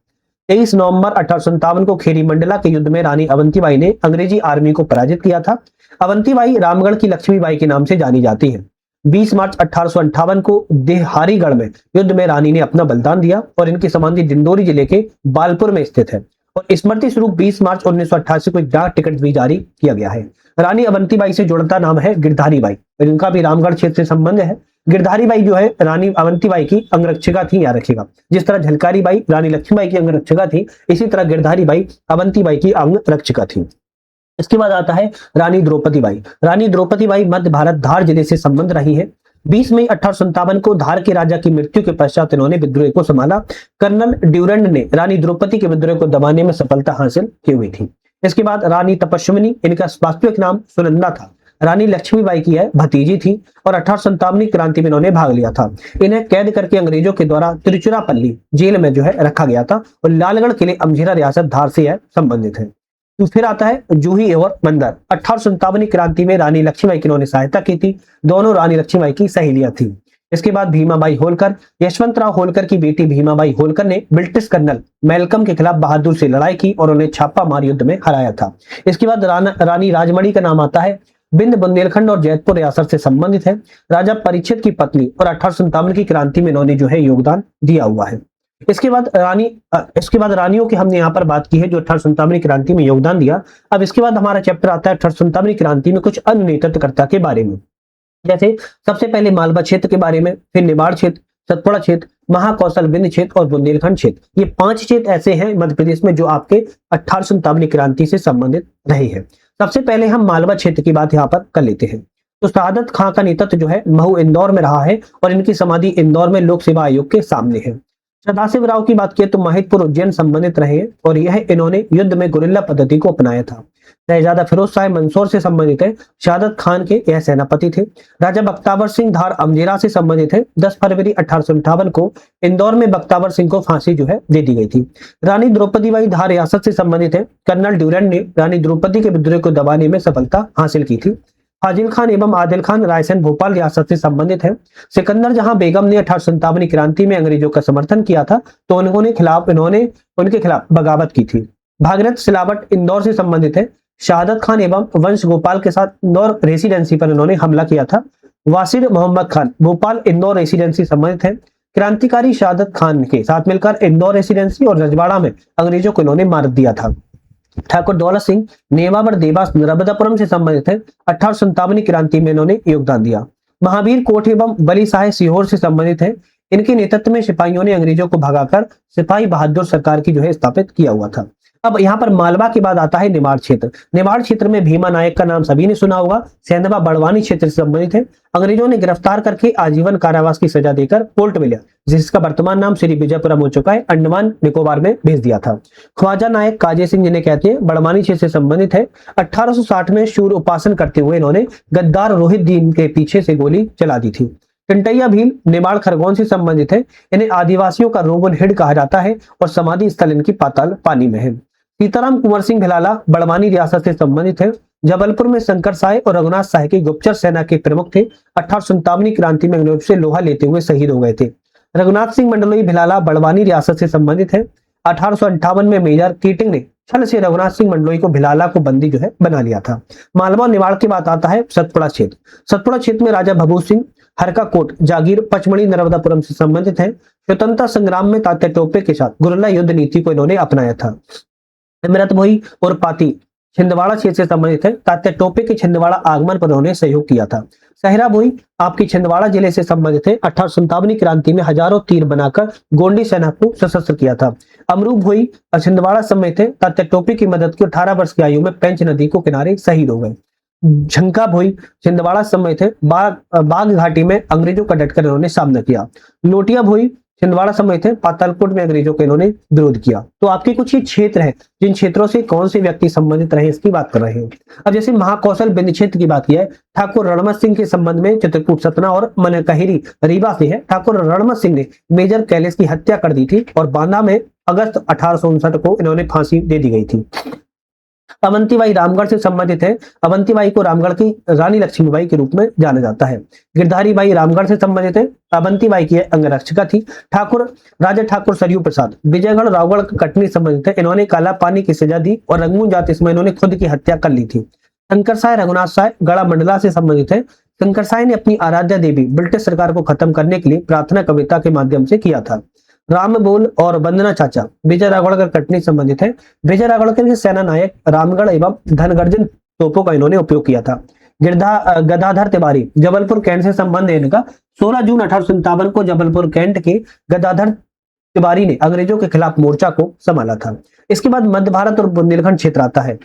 23 नवंबर 1857 को खेरी मंडला के युद्ध में रानी अवंतीबाई ने अंग्रेजी आर्मी को पराजित किया था। अवंतीबाई रामगढ़ की लक्ष्मीबाई के नाम से जानी जाती है। 20 मार्च 1858 को देहारीगढ़ में युद्ध में रानी ने अपना बलिदान दिया और इनकी समाधि डिंडोरी जिले के बालपुर में स्थित है। और स्मृति स्वरूप 20 मार्च 1988 को एक डाक टिकट भी जारी किया गया है। रानी अवंतीबाई से जुड़ता नाम है गिरधारी बाई और इनका भी रामगढ़ क्षेत्र से संबंध है। गिरधारी बाई जो है रानी अवंतीबाई की अंगरक्षिका थी, याद रखिएगा। जिस तरह झलकारी बाई रानी लक्ष्मीबाई की अंगरक्षिका थी, इसी तरह गिरधारी बाई अवंतीबाई की अंगरक्षिका थी। इसके बाद आता है रानी द्रौपदी बाई। रानी द्रौपदी बाई मध्य भारत धार जिले से संबंध रही है। 20 मई 1857 को धार के राजा की मृत्यु के पश्चात इन्होंने विद्रोह को संभाला। कर्नल ड्यूरेंड ने रानी द्रौपदी के विद्रोह को दबाने में सफलता हासिल की हुई थी। इसके बाद रानी तपस्विनी, इनका वास्तविक नाम सुनंदा था, रानी लक्ष्मीबाई की है भतीजी थी और 1857 क्रांति में इन्होंने भाग लिया था। इन्हें कैद करके अंग्रेजों के द्वारा तिरुचिरापल्ली जेल में जो है रखा गया था और लालगढ़ किले अमझेरा रियासत धार से है संबंधित है। तो फिर आता है जूही और मंदर। 1857 क्रांति में रानी लक्ष्मीबाई की इन्होंने सहायता की थी। दोनों रानी लक्ष्मीबाई की सहेलियां थी। इसके बाद भीमाबाई होलकर, यशवंतराव होलकर की बेटी भीमाबाई होलकर ने ब्रिटिश कर्नल मैल्कम के खिलाफ बहादुर से लड़ाई की और उन्हें छापा मार युद्ध में हराया था। इसके बाद रानी राजमणि का नाम आता है। बिंद बुंदेलखंड और जैतपुर रियासत से संबंधित है। राजा परीक्षित की पत्नी और 1857 की क्रांति में इन्होंने जो है योगदान दिया हुआ है। इसके बाद रानियों की हमने यहाँ पर बात की है जो 1857 क्रांति में योगदान दिया। अब इसके बाद हमारा चैप्टर आता है 1857 क्रांति में कुछ अन्य नेतृत्वकर्ता के बारे में। जैसे सबसे पहले मालवा क्षेत्र के बारे में, फिर निमाड़ क्षेत्र, सतपुड़ा क्षेत्र, महाकौशल विंध्य क्षेत्र और बुंदेलखंड क्षेत्र। ये 5 क्षेत्र ऐसे हैं मध्य प्रदेश में जो आपके 1857 क्रांति से संबंधित रहे हैं। सबसे पहले हम मालवा क्षेत्र की बात यहाँ पर कर लेते हैं। तो सादत खां का नेतृत्व जो है महू इंदौर में रहा है और इनकी समाधि इंदौर में लोक सेवा आयोग के सामने है। सदाशिव राव की बात किए तो महिदपुर उज्जैन संबंधित रहे हैं और यह इन्होंने युद्ध में गुरिल्ला पद्धति को अपनाया था। शहजादा फिरोज शाह मंसूर से संबंधित है। शहादत खान के यह सेनापति थे। राजा बख्तावर सिंह धार अमजेरा से संबंधित है। 10 फरवरी 1858 को इंदौर में बख्तावर सिंह को फांसी जो है दे दी गई थी। रानी द्रौपदी बाई धार रियासत से संबंधित है। कर्नल ड्यूरेंट ने रानी द्रौपदी के विद्रोह को दबाने में सफलता हासिल की थी। फाजिल खान एवं आदिल खान रायसेन भोपाल रियासत से संबंधित है। सिकंदर जहां बेगम ने 1857 क्रांति में अंग्रेजों का समर्थन किया था तो इन्होंने उनके खिलाफ बगावत की थी। भागीरथ सिलावट इंदौर से संबंधित है। शहादत खान एवं वंश गोपाल के साथ इंदौर रेसिडेंसी पर इन्होंने हमला किया था। वासिर मोहम्मद खान भोपाल इंदौर रेसिडेंसी संबंधित है। क्रांतिकारी शहादत खान के साथ मिलकर इंदौर रेसिडेंसी और रजवाड़ा में अंग्रेजों को इन्होंने मार दिया था। ठाकुर दौलत सिंह नेवावर देवास नर्मदापुरम से संबंधित है। 1857 क्रांति में इन्होंने योगदान दिया। महावीर कोठ एवं बली साहे सीहोर से संबंधित है। इनके नेतृत्व में सिपाहियों ने अंग्रेजों को भगाकर सिपाही बहादुर सरकार की जो है स्थापित किया हुआ था। अब यहाँ पर मालवा के बाद आता है निमाड़ क्षेत्र। निमाड़ क्षेत्र में भीमा नायक का नाम सभी ने सुना होगा। सेंधवा बड़वानी क्षेत्र से संबंधित है। अंग्रेजों ने गिरफ्तार करके आजीवन कारावास की सजा देकर पोर्ट विलियम, जिसका वर्तमान नाम श्री विजयपुरम हो चुका है, अंडमान निकोबार में भेज दिया था। ख्वाजा नायक काजे सिंह जिन्हें कहते हैं बड़वानी क्षेत्र से संबंधित है। 1860 में शूर उपासन करते हुए इन्होंने गद्दार रोहित दीन के पीछे से गोली चला दी थी। टिंटैया भील निमाड़ खरगोन से संबंधित है। इन्हें आदिवासियों का रोगन हेड कहा जाता है और समाधि स्थल इनकी पाताल पानी में है। सीताराम कुंवर सिंह भिलाला बड़वानी रियासत से संबंधित है। जबलपुर में शंकर साय और रघुनाथ साय की गुप्तचर सेना के प्रमुख थे। 1857 क्रांति में अंग्रेजों से लोहा लेते हुए शहीद हो गए थे। रघुनाथ सिंह मंडलोई भिलाला बड़वानी रियासत से संबंधित है। 1858 में मेजर कीटिंग ने छल से रघुनाथ सिंह मंडलोई को भिलाला को बंदी जो है बना लिया था। मालवा और निमाड़ के बाद आता है सतपुड़ा क्षेत्र। सतपुड़ा क्षेत्र में राजा भभूत सिंह हरका कोट जागीर पचमढ़ी नर्मदापुरम से संबंधित है। स्वतंत्रता संग्राम में तात्या टोपे के साथ गुरिल्ला युद्ध नीति को इन्होंने अपनाया था। अमृत भोई और पाती छिंदवाड़ा क्षेत्र से संबंधित है। तात्या टोपे के छिंदवाड़ा आगमन पर उन्होंने सहयोग किया था। सहरा भोई आपकी छिंदवाड़ा जिले से संबंधित है। 1857 क्रांति में हजारों तीर बनाकर गोंडी सेना को सशस्त्र किया था। अमरू भोई छिंदवाड़ा समेत है। तात्या टोपे की मदद की 18 वर्ष की आयु में पेंच नदी को किनारे शहीद हो गए। झंका भोई छिंदवाड़ा समेत है। बाघ घाटी में अंग्रेजों का डटकर इन्होंने सामना किया। लोटिया भोई छिंदवाड़ा समेत है। पातालकोट में अंग्रेजों का इन्होंने विरोध किया। तो आपके कुछ ही क्षेत्र हैं जिन क्षेत्रों से कौन से व्यक्ति संबंधित रहे इसकी बात कर रहे हैं। अब जैसे महाकौशल विंध्य क्षेत्र की बात की है, ठाकुर रणमत सिंह के संबंध में चित्रकूट सतना और मनकहिरी रीवा से है। ठाकुर रणमत सिंह ने मेजर कैलेस की हत्या कर दी थी और बांदा में अगस्त 1859 को इन्होंने फांसी दे दी गई थी। अवंतीबाई रामगढ़ से संबंधित है। अवंतीबाई को रामगढ़ की रानी लक्ष्मीबाई के रूप में जाना जाता है। गिरधारी बाई रामगढ़ से संबंधित है। अवंतीबाई की अंगरक्षिका थी। राजा ठाकुर सरयू प्रसाद विजयगढ़ रावगढ़ कटनी संबंधित है। इन्होंने काला पानी की सजा दी और रंगून जाति इसमें इन्होंने खुद की हत्या कर ली थी। शंकर साय रघुनाथ साय गढ़ा मंडला से संबंधित है। शंकर साय ने अपनी आराध्या देवी ब्रिटिश सरकार को खत्म करने के लिए प्रार्थना कविता के माध्यम से किया था। राम बोल और वंदना चाचा विजय राघवगढ़ कटनी संबंधित है। विजय राघवगढ़ के सेना नायक रामगढ़ एवं धनगर्जन तोपों का इन्होंने उपयोग किया था। गदाधर तिवारी जबलपुर कैंट से संबंध है इनका। 16 जून 1857 को जबलपुर कैंट के गदाधर तिवारी ने अंग्रेजों के खिलाफ मोर्चा को संभाला था। इसके बाद मध्य भारत और बुंदेलखंड क्षेत्र आता है।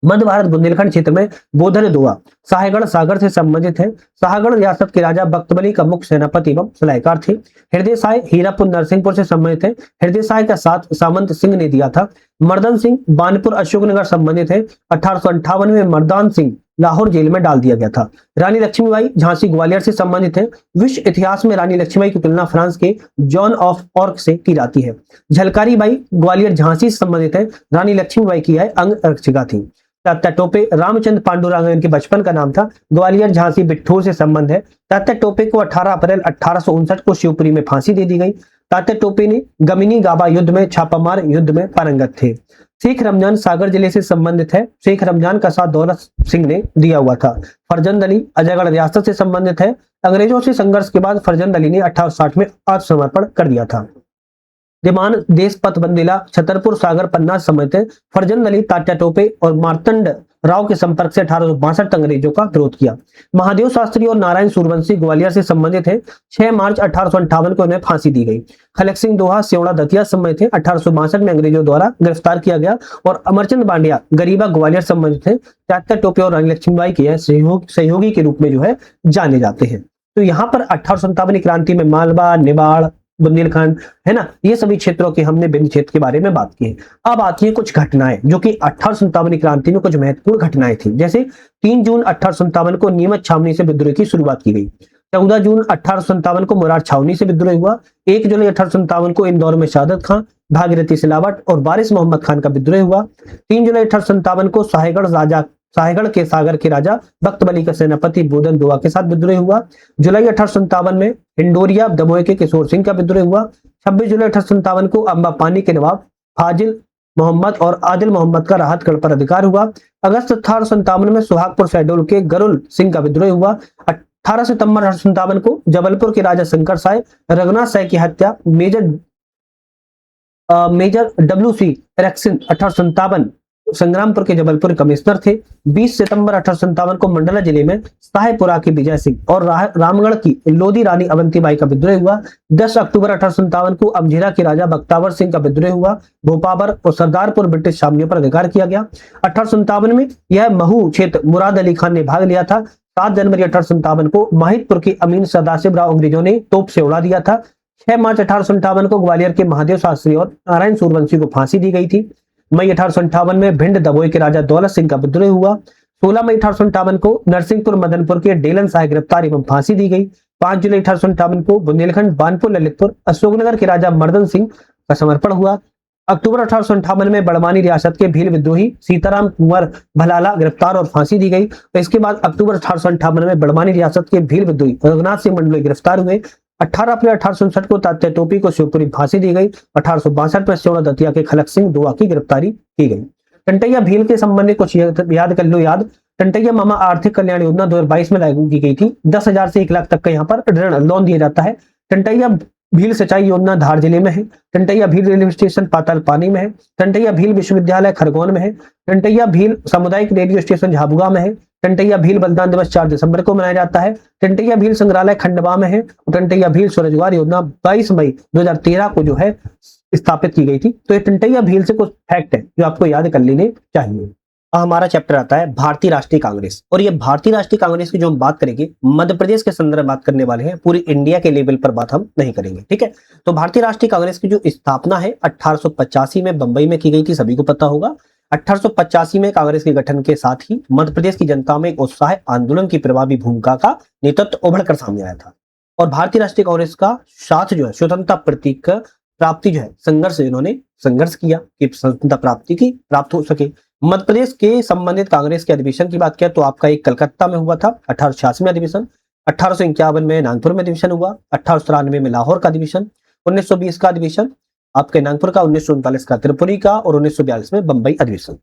मध्य भारत बुंदेलखंड क्षेत्र में बोधन दुआ साहेगढ़ सागर से संबंधित है। साहेगढ़ रियासत के राजा बख्तबली का मुख्य सेनापति एवं सलाहकार थे। हृदय साय हीरापुर नरसिंहपुर से संबंधित है। हृदय साय का साथ सामंत सिंह ने दिया था। मर्दन सिंह बानपुर अशोकनगर संबंधित है। 1858 में मर्दान सिंह लाहौर जेल में डाल दिया गया था। रानी लक्ष्मीबाई झांसी ग्वालियर से संबंधित है। विश्व इतिहास में रानी लक्ष्मीबाई की तुलना फ्रांस के जॉन ऑफ आर्क से की जाती है। झलकारी बाई ग्वालियर झांसी से संबंधित है। रानी लक्ष्मीबाई की अंगरक्षिका थी। तात्या टोपे रामचंद्र पांडुरंग इनके बचपन का नाम था। ग्वालियर झांसी बिट्ठूर से संबंध है। तात्या टोपे को 18 अप्रैल 1859 को शिवपुरी में फांसी दे दी गई। तात्या टोपे ने गमिनी गाबा युद्ध में छापामार युद्ध में पारंगत थे। शेख रमजान सागर जिले से संबंधित है। शेख रमजान का साथ दौलत सिंह ने दिया हुआ था। फरजंद अली अजयगढ़ रियासत से संबंधित है। अंग्रेजों से संघर्ष के बाद फरजंद अली ने 1860 में आत्मसमर्पण कर दिया था। दिमान देश पथ बंदीला छतरपुर सागर पन्ना समेत फरजंद अली तात्या टोपे और मार्तंड राव के संपर्क से 1862 तक अंग्रेजों का विरोध किया। महादेव शास्त्री और नारायण सूरवंशी ग्वालियर से संबंधित है। 6 मार्च 1858 को उन्हें फांसी दी गई। खलक सिंह दोहा सेवड़ा दतिया संबंधित थे। 1862 में अंग्रेजों द्वारा गिरफ्तार किया गया और अमरचंद बांडिया गरीबा ग्वालियर संबंधित थे। तात्या टोपे और रानी लक्ष्मीबाई के सहयोगी के रूप में जो है जाने जाते हैं। तो यहाँ पर 1857 क्रांति में मालवा, निवाड़, बुंदेलखंड है ना, ये सभी क्षेत्रों के हमने विभिन्न क्षेत्र के बारे में बात की है। अब आती है कुछ घटनाएं जो कि 1857 क्रांति में कुछ महत्वपूर्ण घटनाएं थी। जैसे 3 जून 1857 को नीमच छावनी से विद्रोह की शुरुआत की गई। 14 जून 1857 को मुरार छावनी से विद्रोह हुआ। 1 जुलाई 1857 को इंदौर में शहादत खां, भागीरथी सिलावट और वारिस मोहम्मद खान का विद्रोह हुआ। 3 जुलाई 1857 को साहेगढ़ के सागर के राजा बख्तबली का सेनापति बोधन दुआ के साथ विद्रोह हुआ। जुलाई 1857 में इंडोरिया दमोह के किशोर सिंह का विद्रोह हुआ। 26 जुलाई 1857 को अंबापानी के नवाब फाजिल मोहम्मद और आदिल मोहम्मद का राहतगढ़ पर अधिकार हुआ। अगस्त 1857 में सुहागपुर शहडोल के गरुल सिंह का विद्रोह हुआ। 18 सितंबर 1857 को जबलपुर के राजा शंकर साय रघुनाथ साय की हत्या मेजर WC एरेक्सन 1857 संग्रामपुर के जबलपुर कमिश्नर थे। 20 सितंबर 1857 को मंडला जिले में साहेपुरा की विजय सिंह और रामगढ़ की लोधी रानी अवंतीबाई का विद्रोह हुआ। 10 अक्टूबर 1857 को अमझेरा के राजा बख्तावर सिंह का विद्रोह हुआ। भोपावर और सरदारपुर ब्रिटिश छावनियों पर अधिकार किया गया। 1857 में यह महू क्षेत्र मुराद अली खान ने भाग लिया था। 7 जनवरी 1857 को माहितपुर के अमीन सदाशिव राव अंग्रेजों ने तोप से उड़ा दिया था। 6 मार्च 1857 को ग्वालियर के महादेव शास्त्री और नारायण सूरवंशी को फांसी दी गई थी। मई 1858 में भिंड दबोई के राजा दौलत सिंह का विद्रोह हुआ। 16 मई 1858 को नरसिंहपुर मदनपुर के डेलन साय गिरफ्तार एवं फांसी दी गई। 5 जुलाई 1858 को बुंदेलखंड बानपुर ललितपुर अशोकनगर के राजा मर्दन सिंह का समर्पण हुआ। अक्टूबर 1858 में बड़वानी रियासत के भील विद्रोही सीताराम कुंवर भलाला गिरफ्तार और फांसी दी गई। तो इसके बाद अक्टूबर 1858 में बड़वानी रियासत के भील विद्रोही रघुनाथ सिंह मंडलोई गिरफ्तार हुए। 18 अप्रैल 1859 को तात्या टोपी को शिवपुरी फांसी दी गई। 1862 में सेवड़ा दतिया के खलक सिंह दोहा की गिरफ्तारी की गई। टंटैया भील के संबंधित कुछ याद कर लो। टंटैया मामा आर्थिक कल्याण योजना 2022 में लागू की गई थी। 10,000 से 1 लाख तक का यहाँ पर ऋण लोन दिया जाता है। टंटैया भील सिंचाई योजना धार जिले में है। टंटैया भील रेलवे स्टेशन पाताल पानी में है। टंटैया भील विश्वविद्यालय खरगोन में है। टंटैया भील सामुदायिक रेडियो स्टेशन झाबुआ में है। टंटैया भील बलिदान दिवस 4 दिसंबर को मनाया जाता है। टंटैया भील संग्रहालय खंडवा में है। टंटैया भील स्वरोजगार योजना 22 मई 2013 को जो है स्थापित की गई थी। तो ये टंटैया भील से कुछ फैक्ट है जो आपको याद कर लेने चाहिए। हमारा चैप्टर आता है भारतीय राष्ट्रीय कांग्रेस, और ये भारतीय राष्ट्रीय कांग्रेस की जो हम बात करेंगे मध्य प्रदेश के संदर्भ में बात करने वाले हैं, पूरी इंडिया के लेवल पर बात हम नहीं करेंगे। ठीक है, तो भारतीय राष्ट्रीय कांग्रेस की जो स्थापना है 1885 में बंबई में की गई थी, सभी को पता होगा। 1885 में कांग्रेस के गठन के साथ ही मध्य प्रदेश की जनता में एक उत्साह आंदोलन की प्रभावी भूमिका का नेतृत्व उभर कर सामने आया था। और भारतीय राष्ट्रीय कांग्रेस का साथ जो है स्वतंत्रता प्रतीक प्राप्ति जो है संघर्ष, इन्होंने संघर्ष किया कि स्वतंत्रता प्राप्ति की प्राप्त हो सके। मध्य प्रदेश के संबंधित कांग्रेस के अधिवेशन की बात करें तो आपका एक कलकत्ता में हुआ था 1886 में अधिवेशन, 1851 में नागपुर में अधिवेशन हुआ, 1893 में लाहौर का अधिवेशन, 1920 का अधिवेशन आपके नागपुर का, 1939 का त्रिपुरी का और 1942 में बंबई अधिवेशन।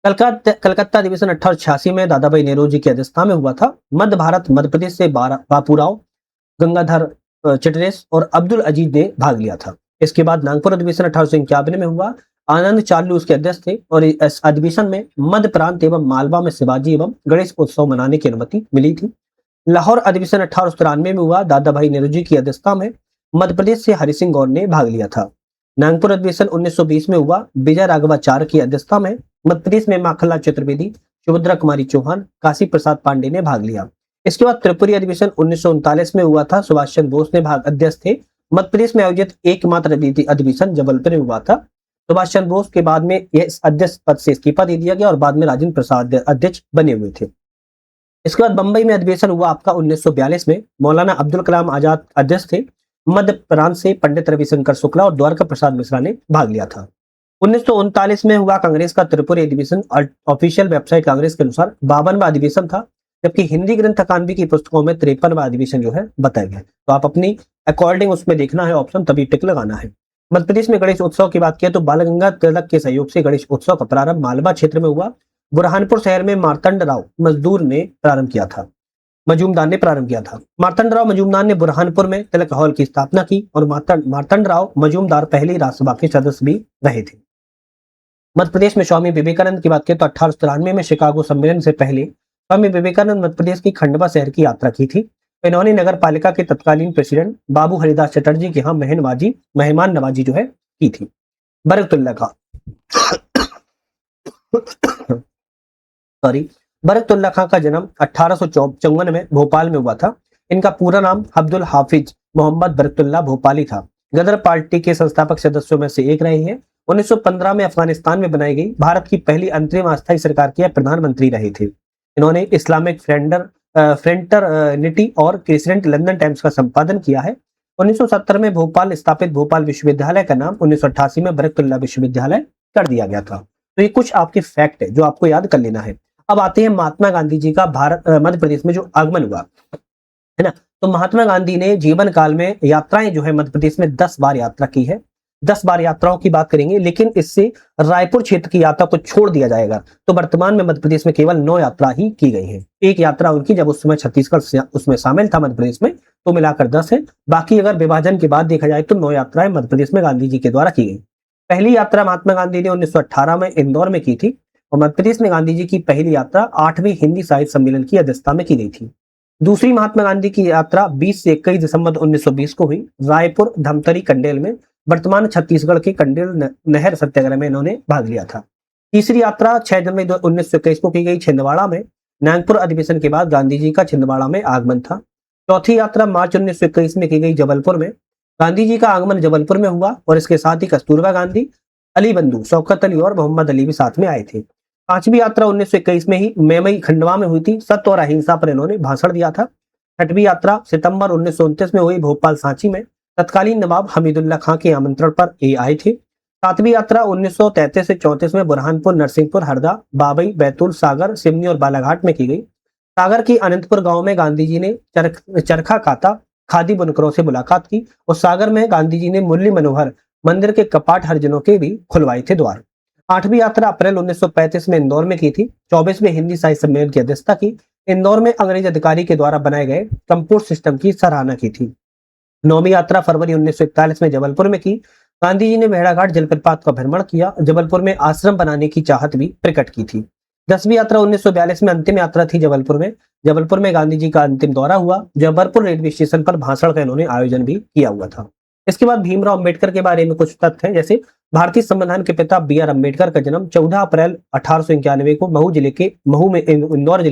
कलकत्ता अधिवेशन 1886 में दादा भाई नेहरू जी की अध्यक्षता में हुआ था। मध्य भारत मध्य प्रदेश से बापूराव, गंगाधर चिटरेस और अब्दुल अजीज ने भाग लिया था। इसके बाद नागपुर अधिवेशन 1851 में हुआ। आनंद चार्लू उसके अध्यक्ष थे और इस अधिवेशन में मध्य प्रांत एवं मालवा में शिवाजी एवं गणेश उत्सव मनाने की अनुमति मिली थी। लाहौर अधिवेशन 1893 में हुआ। दादा भाई नेहरू जी की अध्यक्षता में मध्य प्रदेश से हरि सिंह गौर ने भाग लिया था। नागपुर अधिवेशन 1920 में हुआ। विजय राघवाचार्य की अध्यक्षता में मध्य प्रदेश में माखनलाल चतुर्वेदी, सुभद्रा कुमारी चौहान, काशी प्रसाद पांडे ने भाग लिया। इसके बाद त्रिपुरी अधिवेशन 1939 में हुआ था। सुभाष चंद्र बोस ने भाग अध्यक्ष थे। मध्य प्रदेश में आयोजित एकमात्र अधिवेशन जबलपुर में हुआ था। सुभाष चंद्र बोस के बाद में यह अध्यक्ष पद से इस्तीफा दे दिया गया और बाद में राजेंद्र प्रसाद अध्यक्ष बने हुए थे। इसके बाद बंबई में अधिवेशन हुआ आपका 1942 में। मौलाना अब्दुल कलाम आजाद अध्यक्ष थे। मध्य प्रांत से पंडित रविशंकर शुक्ला और द्वारका प्रसाद मिश्रा ने भाग लिया था। 1939 में हुआ कांग्रेस का त्रिपुरी अधिवेशन। ऑफिशियल वेबसाइट कांग्रेस के अनुसार 52वां अधिवेशन था, जबकि हिंदी ग्रंथ अकादमी की पुस्तकों में 53वां अधिवेशन जो है बताया गया। तो आप अपनी अकॉर्डिंग उसमें देखना है ऑप्शन, तभी टिक लगाना है। मध्य प्रदेश में गणेश उत्सव की बात किया तो बाल गंगाधर तिलक के सहयोग से गणेश उत्सव का प्रारंभ मालवा क्षेत्र में हुआ। बुरहानपुर शहर में मार्तंड राव मजदूर ने प्रारंभ किया था। मजूमदार ने प्रारंभ किया था। मार्तंडराव मजूमदार ने बुरहानपुर में तिलक हॉल की स्थापना की और मार्तंडराव मजूमदार पहली राज्यसभा के सदस्य भी रहे थे। मध्य प्रदेश में स्वामी विवेकानंद की बात करें तो 1893 में शिकागो सम्मेलन से पहले स्वामी विवेकानंद मध्य प्रदेश की खंडवा शहर की यात्रा की थी। इन्होंने नगर पालिका के तत्कालीन प्रेसिडेंट बाबू हरिदास चटर्जी के यहाँ मेहमान नवाजी जो है की थी। बरकतुल्ला खां सॉरी बरकतुल्ला खां का जन्म 1854 में भोपाल में हुआ था। इनका पूरा नाम अब्दुल हाफिज मोहम्मद बरकतुल्ला भोपाली था। गदर पार्टी के संस्थापक सदस्यों में से एक रहे हैं। 1915 में अफगानिस्तान में बनाई गई भारत की पहली अंतरिम अस्थायी सरकार के प्रधानमंत्री रहे थे। इन्होंने इस्लामिक फ्रेंटरनिटी और क्रिसेंट लंदन टाइम्स का संपादन किया है। 1970 में भोपाल स्थापित भोपाल विश्वविद्यालय का नाम 1988 में बरकतुल्ला विश्वविद्यालय कर दिया गया था। तो ये कुछ आपके फैक्ट है जो आपको याद कर लेना है। अब आते हैं महात्मा गांधी जी का मध्य प्रदेश में जो आगमन हुआ है ना। तो महात्मा गांधी ने जीवन काल में यात्राएं जो है मध्य प्रदेश में 10 बार यात्रा की है। 10 बार यात्राओं की बात करेंगे, लेकिन इससे रायपुर क्षेत्र की यात्रा को छोड़ दिया जाएगा। तो वर्तमान में मध्य प्रदेश में केवल 9 यात्रा ही की गई है। एक यात्रा उनकी जब उस समय छत्तीसगढ़ उसमें शामिल था मध्य प्रदेश में, तो मिलाकर 10 है। बाकी अगर विभाजन के बाद देखा जाए तो 9 यात्राएं मध्य प्रदेश में गांधी जी के द्वारा की गई। पहली यात्रा महात्मा गांधी ने 1918 में इंदौर में की थी और मध्य प्रदेश में गांधी जी की पहली यात्रा 8वें हिंदी साहित्य सम्मेलन की अध्यक्षता में की गई थी। दूसरी महात्मा गांधी की यात्रा 20 से 21 दिसंबर 1920 को हुई। रायपुर, धमतरी, कंडेल में वर्तमान छत्तीसगढ़ के कंडेल नहर सत्याग्रह में इन्होंने भाग लिया था। तीसरी यात्रा 6 जनवरी 1921 को की गई छिंदवाड़ा में। नागपुर अधिवेशन के बाद गांधी जी का छिंदवाड़ा में आगमन था। चौथी यात्रा मार्च 1921 में की गई जबलपुर में। गांधी जी का आगमन जबलपुर में हुआ और इसके साथ ही कस्तूरबा गांधी, अली बंधु, शौकत अली और मोहम्मद अली भी साथ में आए थे। पांचवी यात्रा 1921 में ही मेमई खंडवा में हुई थी। सत्य और अहिंसा पर इन्होंने भाषण दिया था। छठवीं यात्रा सितंबर 1929 में हुई भोपाल सांची में। तत्कालीन नवाब हमीदुल्ला खां के आमंत्रण पर ये आए थे। सातवीं यात्रा 1933 से 34 में बुरहानपुर, नरसिंहपुर, हरदा, बाबई, बैतूल, सागर, सिवनी और बालाघाट में की गई। सागर की अनंतपुर गांव में गांधी जी ने चरखा काता, खादी बुनकरों से मुलाकात की और सागर में गांधी जी ने मुरली मनोहर मंदिर के कपाट हरिजनों के भी खुलवाए थे द्वार। आठवीं यात्रा अप्रैल 1935 में इंदौर में की थी। 24वें हिंदी साहित्य सम्मेलन की अध्यक्षता की। इंदौर में अंग्रेज अधिकारी के द्वारा बनाए गए कंप्यूटर सिस्टम की सराहना की थी। 9वीं यात्रा फरवरी 1941 में जबलपुर में की। गांधी जी ने भेड़ाघाट जलप्रपात का भ्रमण किया। जबलपुर में आश्रम बनाने की चाहत भी प्रकट की थी। 10वीं यात्रा 1942 में अंतिम यात्रा थी जबलपुर में। जबलपुर में गांधी जी का अंतिम दौरा हुआ। जबलपुर रेलवे स्टेशन पर भाषण का इन्होंने आयोजन भी किया हुआ था। इसके बाद भीमराव अंबेडकर के बारे में कुछ तथ्य हैं, जैसे भारतीय संविधान के पिता बी.आर. अम्बेडकर का जन्म 14 अप्रैल 1891 को इंदौर जिले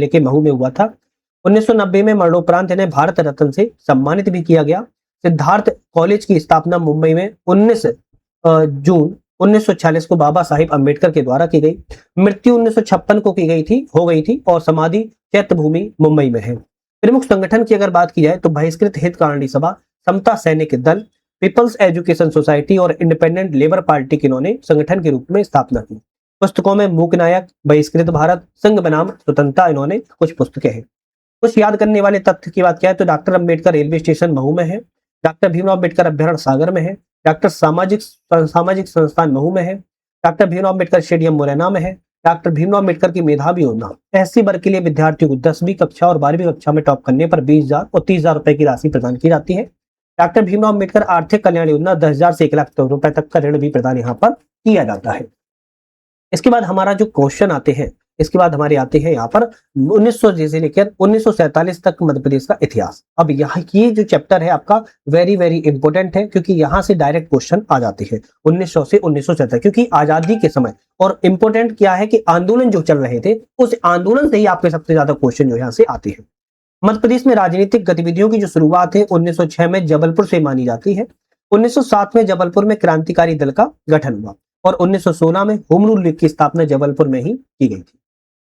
के महू में हुआ था। 1990 में मरणोपरांत इन्हें भारत रत्न से सम्मानित भी किया गया। सिद्धार्थ कॉलेज की स्थापना मुंबई में 19 जून 1946 को बाबा साहिब अम्बेडकर के द्वारा की गई। मृत्यु 1956 को हो गई थी और समाधि चैत्य भूमि मुंबई में है। प्रमुख संगठन की अगर बात की जाए तो बहिष्कृत हितकारिणी सभा, समता सैनिक दल, पीपल्स एजुकेशन सोसाइटी और इंडिपेंडेंट लेबर पार्टी की इन्होंने संगठन के रूप में स्थापना की। पुस्तकों में मूक नायक, बहिष्कृत भारत, संघ बनाम स्वतंत्रता, इन्होंने कुछ पुस्तकें हैं। कुछ याद करने वाले तथ्य की बात क्या है तो doctor Ambedkar railway station Mhow में है। डॉक्टर भीमराव अम्बेडकर अभ्यारण्य सागर में है। डॉक्टर सामाजिक संस्थान महू में है। डॉक्टर भीमराव अम्बेडकर स्टेडियम मुरैना में है। डॉक्टर भीमराव अम्बेडकर की मेधावी योजना एससी वर्ग के लिए विद्यार्थियों को 10वीं कक्षा और 12वीं कक्षा में टॉप करने पर 20,000 और 30,000 रुपए की राशि प्रदान की जाती है। डॉक्टर भीमराव अम्बेडकर आर्थिक कल्याण योजना 10,000 से 1,00,000 रुपए तक का ऋण भी प्रदान यहाँ पर किया जाता है। इसके बाद हमारा जो क्वेश्चन आते हैं, इसके बाद हमारे आते हैं यहाँ पर 1900 से लेकर 1947 तक मध्य प्रदेश का इतिहास। अब यहाँ ये जो चैप्टर है आपका वेरी वेरी इंपॉर्टेंट है, क्योंकि यहाँ से डायरेक्ट क्वेश्चन आ जाते हैं 1900 से 1947, क्योंकि आजादी के समय। और इंपॉर्टेंट क्या है कि आंदोलन जो चल रहे थे उस आंदोलन से ही आपके सबसे ज्यादा क्वेश्चन जो यहाँ से आते हैं। मध्य प्रदेश में राजनीतिक गतिविधियों की जो शुरुआत है 1906 में जबलपुर से मानी जाती है। 1907 में जबलपुर में क्रांतिकारी दल का गठन हुआ और 1916 में होम रूल लीग की स्थापना जबलपुर में ही की गई थी।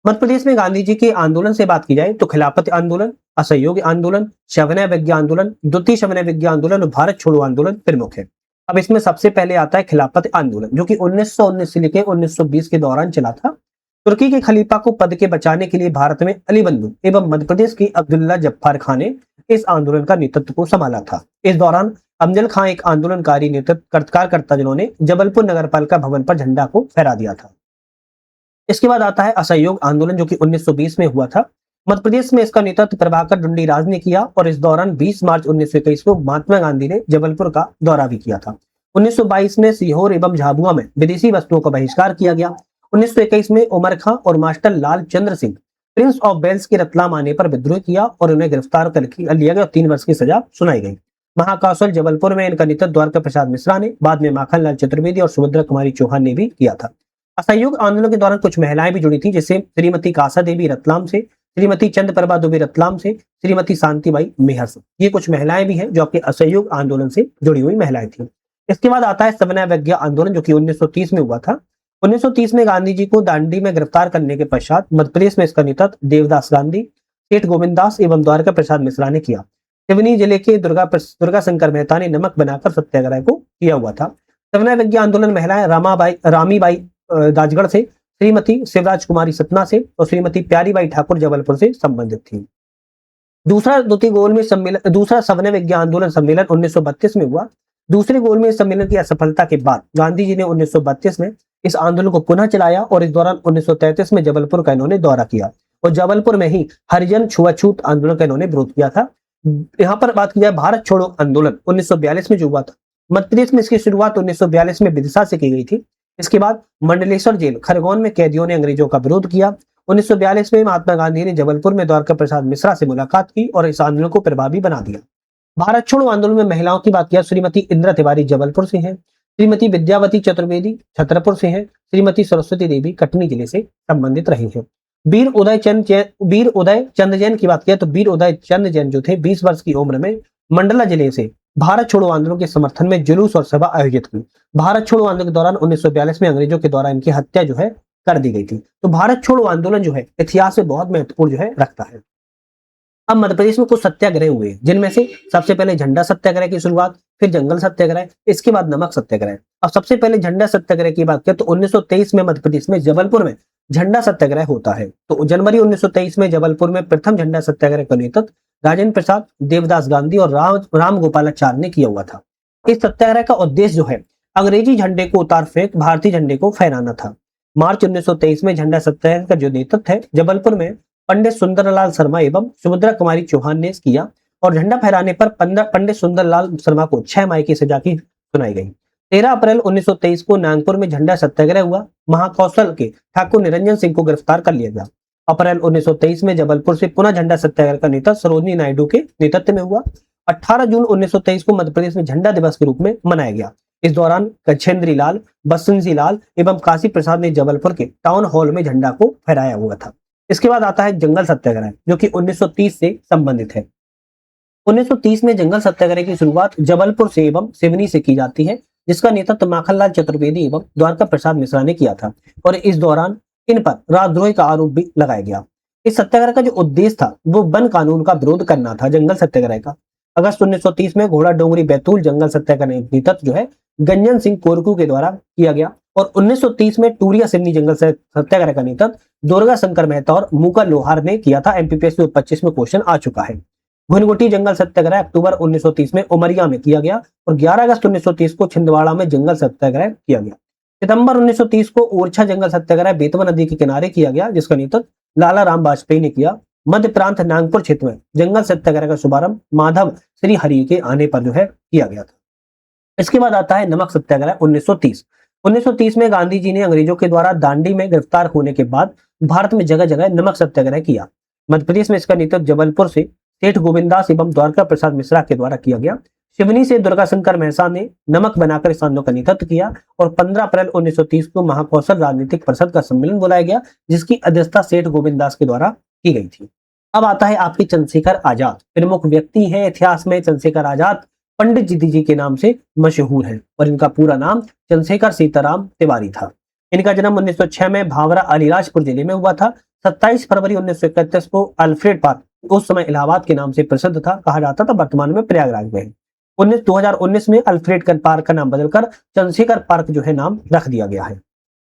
मध्य प्रदेश में गांधी जी के आंदोलन से बात की जाए तो खिलाफत आंदोलन, असहयोग आंदोलन, सविनय विज्ञा आंदोलन, द्वितीय सविनय विज्ञा आंदोलन और भारत छोड़ो आंदोलन प्रमुख है। अब इसमें सबसे पहले आता है खिलाफत आंदोलन, जो कि 1919 से लेकर 1920 के दौरान चला था। तुर्की के खलीफा को पद के बचाने के लिए भारत में अली बंधु एवं मध्य प्रदेश की अब्दुल्ला जब्बार खान ने इस आंदोलन का नेतृत्व को संभाला था। इस दौरान अफजल खां एक आंदोलनकारी कार्यकर्ता जिन्होंने जबलपुर नगरपालिका भवन पर झंडा को फहरा दिया था। इसके बाद आता है असहयोग आंदोलन, जो कि 1920 में हुआ था। मध्य प्रदेश में इसका नेतृत्व प्रभाकर ढुंडीराज ने किया और इस दौरान 20 मार्च 1921 को महात्मा गांधी ने जबलपुर का दौरा भी किया था। 1922 में सीहोर एवं झाबुआ में विदेशी वस्तुओं का बहिष्कार किया गया। 1921 में उमर खां और master Lal Chandra Singh prince of Wales के रतलाम आने पर विद्रोह किया और उन्हें गिरफ्तार कर लिया गया और 3 वर्ष की सजा सुनाई गई। महाकौशल जबलपुर में इनका नेतृत्व द्वारका प्रसाद मिश्रा ने, बाद में माखनलाल चतुर्वेदी और सुभद्रा कुमारी चौहान ने भी किया था। असहयोग आंदोलन के दौरान कुछ महिलाएं भी जुड़ी थी, जैसे श्रीमती कासा देवी रतलाम से, श्रीमती चंद्रप्रभा दुबे रतलाम से, श्रीमती शांतिबाई मेहर से। ये कुछ महिलाएं भी हैं जो आपके असहयोग आंदोलन से जुड़ी हुई महिलाएं थी। इसके बाद आता है सविनय अवज्ञा आंदोलन, जो कि 1930 में हुआ था। 1930 में गांधी जी को दांडी में गिरफ्तार करने के पश्चात मध्य प्रदेश में इसका नेतृत्व देवदास गांधी, सेठ गोविंद दास एवं द्वारका प्रसाद मिश्रा ने किया। सिवनी जिले के दुर्गा शंकर मेहता ने नमक बनाकर सत्याग्रह को किया हुआ था। सविनय अवज्ञा आंदोलन महिलाएं रामीबाई राजगढ़ से, श्रीमती शिवराज कुमारी सतना से और श्रीमती प्यारीबाई ठाकुर जबलपुर से संबंधित थी। दूसरा सविनय अवज्ञा आंदोलन सम्मेलन 1932 में हुआ। दूसरे गोल में सम्मेलन की असफलता के बाद गांधी जी ने 1932 में इस आंदोलन को पुनः चलाया और इस दौरान 1933 में जबलपुर का इन्होंने दौरा किया और जबलपुर में ही हरिजन छुआछूत आंदोलन का इन्होंने विरोध किया था। यहाँ पर बात की जाए भारत छोड़ो आंदोलन 1942 में जो हुआ था, मध्य प्रदेश में इसकी शुरुआत 1942 में विदिशा से की गई थी। इसके बाद मंडलेश्वर जेल खरगोन में कैदियों ने अंग्रेजों का विरोध किया। 1942 में महात्मा गांधी ने जबलपुर में द्वारका प्रसाद मिश्रा से मुलाकात की और इस आंदोलन को प्रभावी बना दिया। भारत छोड़ो आंदोलन में महिलाओं की बात किया, श्रीमती इंदिरा तिवारी जबलपुर से हैं, श्रीमती विद्यावती चतुर्वेदी छतरपुर से हैं, श्रीमती सरस्वती देवी कटनी जिले से संबंधित रही हैं। वीर उदय चंद जैन की बात किया तो वीर उदय चंद जैन जो थे 20 वर्ष की उम्र में मंडला जिले से भारत छोड़ो आंदोलन के समर्थन में जुलूस और सभा आयोजित की। भारत छोड़ो आंदोलन के दौरान 1942 में अंग्रेजों के द्वारा इनकी हत्या जो है कर दी गई थी। तो भारत छोड़ो आंदोलन जो है इतिहास में बहुत महत्वपूर्ण जो है रखता है। अब मध्य प्रदेश में कुछ सत्याग्रह हुए, जिनमें से सबसे पहले झंडा सत्याग्रह की शुरुआत, फिर जंगल सत्याग्रह, इसके बाद नमक सत्याग्रह। अब सबसे पहले झंडा सत्याग्रह की बात करें तो 1923 में मध्य प्रदेश में जबलपुर में झंडा सत्याग्रह होता है। तो जनवरी 1923 में जबलपुर में प्रथम झंडा सत्याग्रह का नेतृत्व राजेंद्र प्रसाद, देवदास गांधी और राम गोपालाचार्य ने किया हुआ था। इस सत्याग्रह का उद्देश्य जो है अंग्रेजी झंडे को उतार फेंक भारतीय झंडे को फहराना था। मार्च 1923 में झंडा सत्याग्रह का जो नेतृत्व है जबलपुर में पंडित सुंदरलाल शर्मा एवं सुभद्रा कुमारी चौहान ने किया और झंडा फहराने पर पंडित सुंदरलाल शर्मा को 6 माह की सजा की सुनाई गई। 13 अप्रैल 1923 को नागपुर में झंडा सत्याग्रह हुआ। महाकौशल के ठाकुर निरंजन सिंह को गिरफ्तार कर लिया गया। अप्रैल 1923 में जबलपुर से पुनः झंडा सत्याग्रह का नेतृत्व सरोजिनी नायडू के नेतृत्व में हुआ। 18 जून 1923 को मध्य प्रदेश में झंडा दिवस के रूप में मनाया गया। इस दौरान कच्छेंद्री लाल, बसंती लाल एवं काशी प्रसाद ने जबलपुर के टाउन हॉल में झंडा को फहराया हुआ था। इसके बाद आता है जंगल सत्याग्रह, जो कि 1930 से संबंधित है। 1930 में जंगल सत्याग्रह की शुरुआत जबलपुर से एवं सिवनी से की जाती है, जिसका नेतृत्व माखनलाल चतुर्वेदी एवं द्वारका प्रसाद मिश्रा ने किया था और इस दौरान इन पर राजद्रोही का आरोप भी लगाया गया। इस सत्याग्रह का जो उद्देश्य था वो वन कानून का विरोध करना था। जंगल सत्याग्रह का अगस्त 1930 में घोड़ा डोंगरी बैतूल जंगल सत्याग्रह नेतृत्व जो है गंजन सिंह कोरकू के द्वारा किया गया और 1930 में टूरिया सिवनी जंगल सत्याग्रह का नेतृत्व दुर्गा शंकर मेहता और मूका लोहार ने किया था। एमपीपीएससी 25 में क्वेश्चन आ चुका है। घुनघुटी जंगल सत्याग्रह अक्टूबर 1930 में उमरिया में किया गया और 11 अगस्त 1930 को छिंदवाड़ा में जंगल सत्याग्रह किया गया। सितंबर 1930 को ओरछा जंगल सत्याग्रह बेतवा नदी के किनारे किया गया, जिसका नेतृत्व लाला राम वाजपेयी ने किया। मध्य प्रांत नागपुर क्षेत्र में जंगल सत्याग्रह का शुभारंभ माधव श्री हरि के आने पर जो है किया गया था। इसके बाद आता है नमक सत्याग्रह 1930 में गांधी जी ने अंग्रेजों के द्वारा दांडी में गिरफ्तार होने के बाद भारत में जगह जगह नमक सत्याग्रह किया। मध्य प्रदेश में इसका नेतृत्व जबलपुर से सेठ गोविंदास एवं द्वारका प्रसाद मिश्रा के द्वारा किया गया। शिवनी से दुर्गा शंकर मेहता ने नमक बनाकर इस आंदोलन का नेतृत्व किया और 15 अप्रैल 1930 को महाकौशल राजनीतिक परिषद का सम्मेलन बुलाया गया, जिसकी अध्यक्षता सेठ गोविंदास के द्वारा की गई थी। अब आता है आपकी चंद्रशेखर आजाद। प्रमुख व्यक्ति है इतिहास में चंद्रशेखर आजाद, पंडित जी के नाम से मशहूर है और इनका पूरा नाम चंद्रशेखर सीताराम तिवारी था। इनका जन्म 1906 में भावरा अलीराजपुर जिले में हुआ था। 27 फरवरी 1931 को अल्फ्रेड पार्क, उस समय इलाहाबाद के नाम से प्रसिद्ध था, कहा जाता था, वर्तमान में प्रयागराज में है। 2019 में अल्फ्रेड पार्क का नाम बदलकर चंद्रशेखर पार्क जो है नाम रख दिया गया है।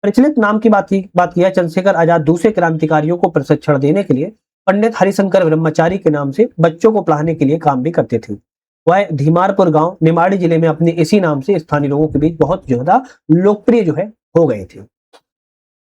प्रचलित नाम की बात की है। चंद्रशेखर आजाद दूसरे क्रांतिकारियों को प्रशिक्षण देने के लिए पंडित हरिशंकर ब्रह्मचारी के नाम से बच्चों को पढ़ाने के लिए काम भी करते थे। वह धीमारपुर गांव निमाड़ी जिले में अपने इसी नाम से स्थानीय लोगों के बीच बहुत ज्यादा लोकप्रिय जो है हो गए थे।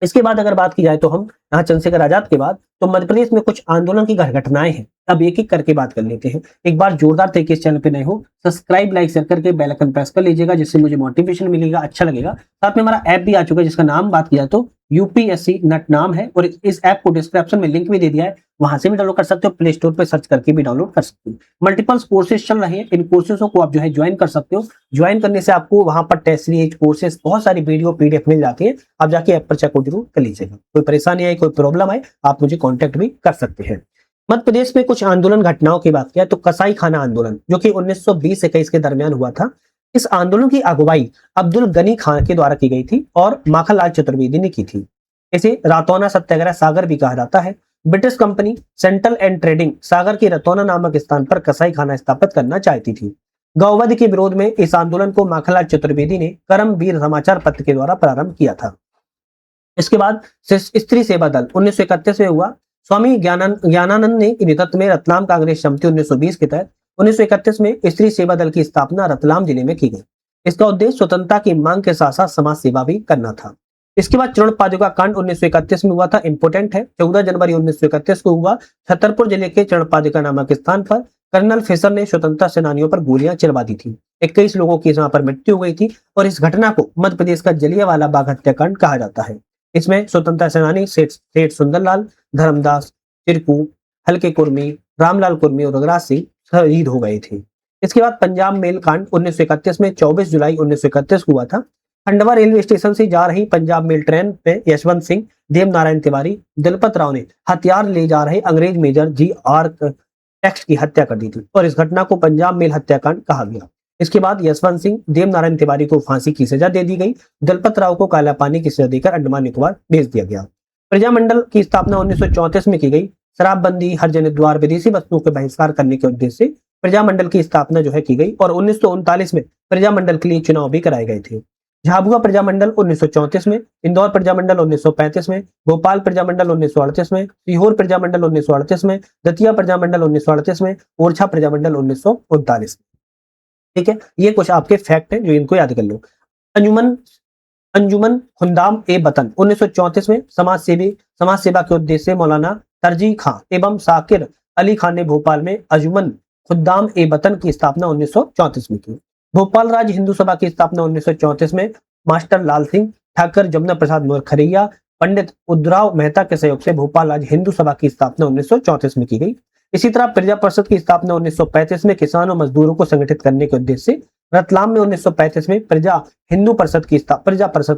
इसके बाद अगर बात की जाए तो हम यहाँ चंद्रशेखर आजाद के बाद तो मध्य प्रदेश में कुछ आंदोलन की घटनाएं हैं। अब एक एक करके बात कर लेते हैं। एक बार जोरदार तरीके से चैनल पे नए हो सब्सक्राइब लाइक शेयर करके बेल आइकन प्रेस कर लीजिएगा, जिससे मुझे मोटिवेशन मिलेगा, अच्छा लगेगा। साथ में हमारा ऐप भी आ चुका है जिसका नाम बात किया तो यूपीएससी नट नाम है, और इस ऐप को डिस्क्रिप्शन में लिंक भी दे दिया है, वहां से भी डाउनलोड कर सकते हो, प्ले स्टोर पर सर्च करके भी डाउनलोड कर सकते हो। मल्टीपल कोर्सेज चल रहे हैं, इन कोर्सेजों को आप जो है ज्वाइन कर सकते हो। ज्वाइन करने से आपको वहां पर टेस्ट सीरीज कोर्सेज बहुत सारी वीडियो पीडीएफ मिल जाती है। आप जाके ऐप पर चेकआउट जरूर कर लीजिएगा। कोई परेशानी आए, कोई प्रॉब्लम आए, आप मुझे कॉन्टेक्ट भी कर सकते हैं। मध्य प्रदेश में कुछ आंदोलन घटनाओं की बात किया तो कसाई खाना आंदोलन जो कि 1920-21 के दरमियान हुआ था, इस आंदोलन की अगुवाई अब्दुल गनी खान के द्वारा की गई थी और माखनलाल चतुर्वेदी ने की थी। इसे रातौना सत्याग्रह सागर भी कहा जाता है। British company central and trading Sagar के रतौना नामक स्थान पर कसाई खाना स्थापित करना चाहती थी। गौवध के विरोध में इस आंदोलन को माखनलाल चतुर्वेदी ने करमवीर समाचार पत्र के द्वारा प्रारंभ किया था। इसके बाद स्त्री सेवा दल 1931 में हुआ। स्वामी ज्ञानानंद ने नेतृत्व में रतलाम कांग्रेस समिति 1920 के तहत 1931 में स्त्री सेवा दल की स्थापना रतलाम जिले में की गई। इसका उद्देश्य स्वतंत्रता की मांग के साथ साथ समाज सेवा भी करना था। इसके बाद चरण पादुका कांड 1931 में हुआ था, इंपोर्टेंट है। 14 जनवरी 1931 को हुआ। छतरपुर जिले के चरण पादुका नामक स्थान पर कर्नल फेसर ने स्वतंत्रता सेनानियों पर गोलियां चलवा दी थी। 21 लोगों की यहाँ पर मृत्यु हो गई थी और इस घटना को मध्य प्रदेश का जलियांवाला बाग हत्याकांड कहा जाता है। इसमें स्वतंत्रता सेनानी सेठ सुंदरलाल, धर्मदास, चिरकू, हल्के कुर्मी, रामलाल कुर्मी और रघुराज सिंह शहीद हो गए थे। इसके बाद पंजाब मेल कांड 1931 में 24 जुलाई 1931 को हुआ था। खंडवा रेलवे स्टेशन से जा रही पंजाब मेल ट्रेन पे यशवंत सिंह, देव नारायण तिवारी, दलपत राव ने हथियार ले जा रहे अंग्रेज मेजर जी.आर. टेक्स्ट की हत्या कर दी थी और इस घटना को पंजाब मेल हत्याकांड कहा गया। इसके बाद यशवंत सिंह, देव नारायण तिवारी को फांसी की सजा दे दी गई। दलपत राव को काला पानी की सजा देकर अंडमान निकोबार भेज दिया गया। प्रजामंडल की स्थापना 1934 में की गई। शराबबंदी, हर जन द्वार, विदेशी वस्तुओं के बहिष्कार करने के उद्देश्य से प्रजामंडल की स्थापना जो है की गई और 1939 में प्रजामंडल के लिए चुनाव भी कराए गए थे। झाबुआ प्रजामंडल 1934 में, इंदौर प्रजामंडल 1935 में, भोपाल प्रजामंडल 1938 में, सीहोर प्रजामंडल 1938 में, दतिया प्रजामंडल 1938 में, ओरछा प्रजामंडल 1939 में। ठीक है, ये कुछ आपके फैक्ट हैं जो इनको याद कर लो। अंजुमन खुंदाम ए वतन 1934 में समाज सेवा के उद्देश्य से मौलाना तरजी खां एवं साकिर अली खान ने भोपाल में अंजुमन खुद्दाम ए वतन की स्थापना 1934 में की। भोपाल राज्य हिंदू सभा की स्थापना 1934 में मास्टर लाल सिंह ठाकर, जमुना प्रसाद मोरखरिया, पंडित उद्राव मेहता के सहयोग से भोपाल राज्य हिंदू सभा की स्थापना 1934 में की गई। इसी तरह प्रजा परिषद की स्थापना 1935 में किसानों मजदूरों को संगठित करने के उद्देश्य से रतलाम में 1935 में प्रजा परिषद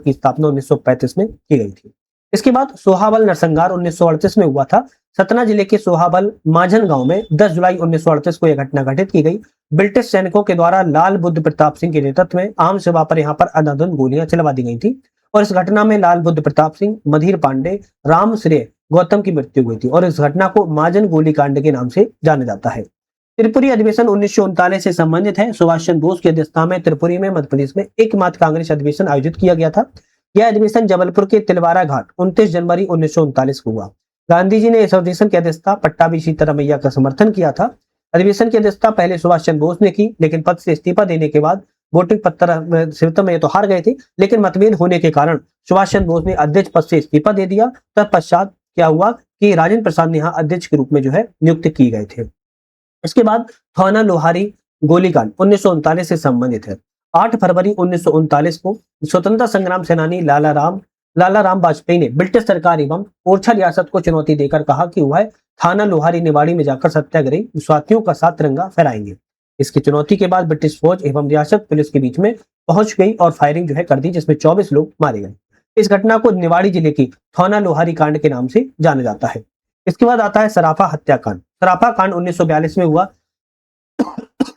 की स्थापना 1935 में की गई थी। इसके बाद सोहाबल नरसंहार 1938 में हुआ था। सतना जिले के सोहाबल माझन गांव में 10 जुलाई 1938 को यह घटना घटित की गई। ब्रिटिश सैनिकों के द्वारा लाल बुद्ध प्रताप सिंह के नेतृत्व में आम सभा पर यहाँ पर अंधाधुंध गोलियां चलवा दी गई थी और इस घटना में लाल बुद्ध प्रताप सिंह, मधीर पांडे, राम श्रेय गौतम की मृत्यु हुई थी और इस घटना को महाजन गोली कांड के नाम से जाना जाता है। त्रिपुरी अधिवेशन 1939 से संबंधित है। सुभाष चंद्र बोस की अध्यक्षता में त्रिपुरी में मध्य प्रदेश में एकमात्र कांग्रेस अधिवेशन आयोजित किया गया था। यह अधिवेशन जबलपुर के तिलवारा घाट 29 जनवरी 1939 को हुआ। गांधी जी ने इस अधिवेशन की अध्यक्षता पट्टाभी सीतारामैया का समर्थन किया था। अधिवेशन की अध्यक्षता पहले सुभाष चंद्र बोस ने की, लेकिन पद से इस्तीफा देने के बाद वोटिंग पत्र में तो हार गए थे, लेकिन मतभेद होने के कारण सुभाष चंद्र बोस ने अध्यक्ष पद से इस्तीफा दे दिया। तत्पश्चात क्या हुआ कि राजेंद्र प्रसाद ने यहाँ अध्यक्ष के रूप में जो है नियुक्त किए गए थे। इसके बाद थाना लोहारी गोलीकांड 1939 से संबंधित है। 8 फरवरी 1939 को स्वतंत्रता संग्राम सेनानी लाला राम वाजपेयी ने ब्रिटिश सरकार एवं ओरछा रियासत को चुनौती देकर कहा कि वह थाना लोहारी निवाड़ी में जाकर सत्याग्रही साथियों का साथ तिरंगा फहराएंगे। इसकी चुनौती के बाद ब्रिटिश फौज एवं रियासत पुलिस के बीच में पहुंच गई और फायरिंग जो है कर दी, जिसमें 24 लोग मारे गए। इस घटना को निवाड़ी जिले की थाना लोहारी कांड के नाम से जाना जाता है। इसके बाद आता है सराफा हत्याकांड। सराफा कांड 1942 में हुआ।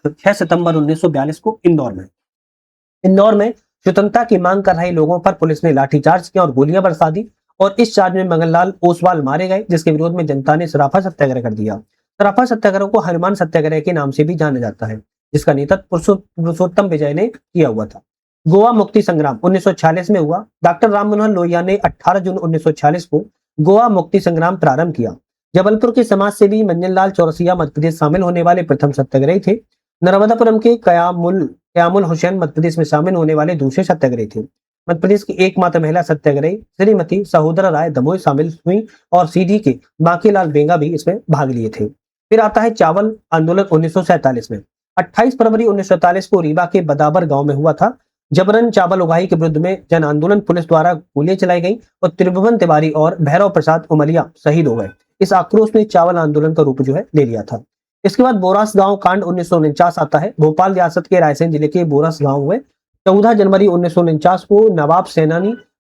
6 सितंबर 1942 को इंदौर में स्वतंत्रता की मांग कर रहे लोगों पर पुलिस ने लाठीचार्ज किया और गोलियां बरसा दी और इस चार्ज में मंगललाल ओसवाल मारे गए, जिसके विरोध में जनता ने सराफा सत्याग्रह कर दिया। सराफा सत्याग्रह को हनुमान सत्याग्रह के नाम से भी जाना जाता है, जिसका नेतृत्व पुरुषोत्तम विजय ने किया हुआ था। गोवा मुक्ति संग्राम 1946 में हुआ। डॉक्टर राम मनोहर लोहिया ने 18 जून 1946 को गोवा मुक्ति संग्राम प्रारंभ किया। जबलपुर के समाज सेवी मंजनलाल चौरसिया मध्य प्रदेश शामिल होने वाले प्रथम सत्याग्रही थे। नर्मदापुरम के कयामुल हुसैन मध्य प्रदेश में शामिल होने वाले दूसरे सत्याग्रही थे। मध्य प्रदेश की एकमात्र महिला सत्याग्रही श्रीमती सहोदरा राय दमोई शामिल हुई और सीधी के बांकीलाल बेंगा भी इसमें भाग लिए थे। फिर आता है चावल आंदोलन 1947 में। 28 फरवरी 1947 को रीवा के बदाबर गांव में हुआ था। जबरन चावल उगाही के विरुद्ध में जन आंदोलन, पुलिस द्वारा गोलियां चलाई गई और त्रिभुवन तिवारी और भैरव प्रसाद उमलिया शहीद हो गए। इस आक्रोश ने चावल आंदोलन का रूप जो है ले लिया था। इसके बाद बोरास गांव कांड 1949 आता है। भोपाल रियासत के रायसेन जिले के बोरास गांव में 14 जनवरी 1949 को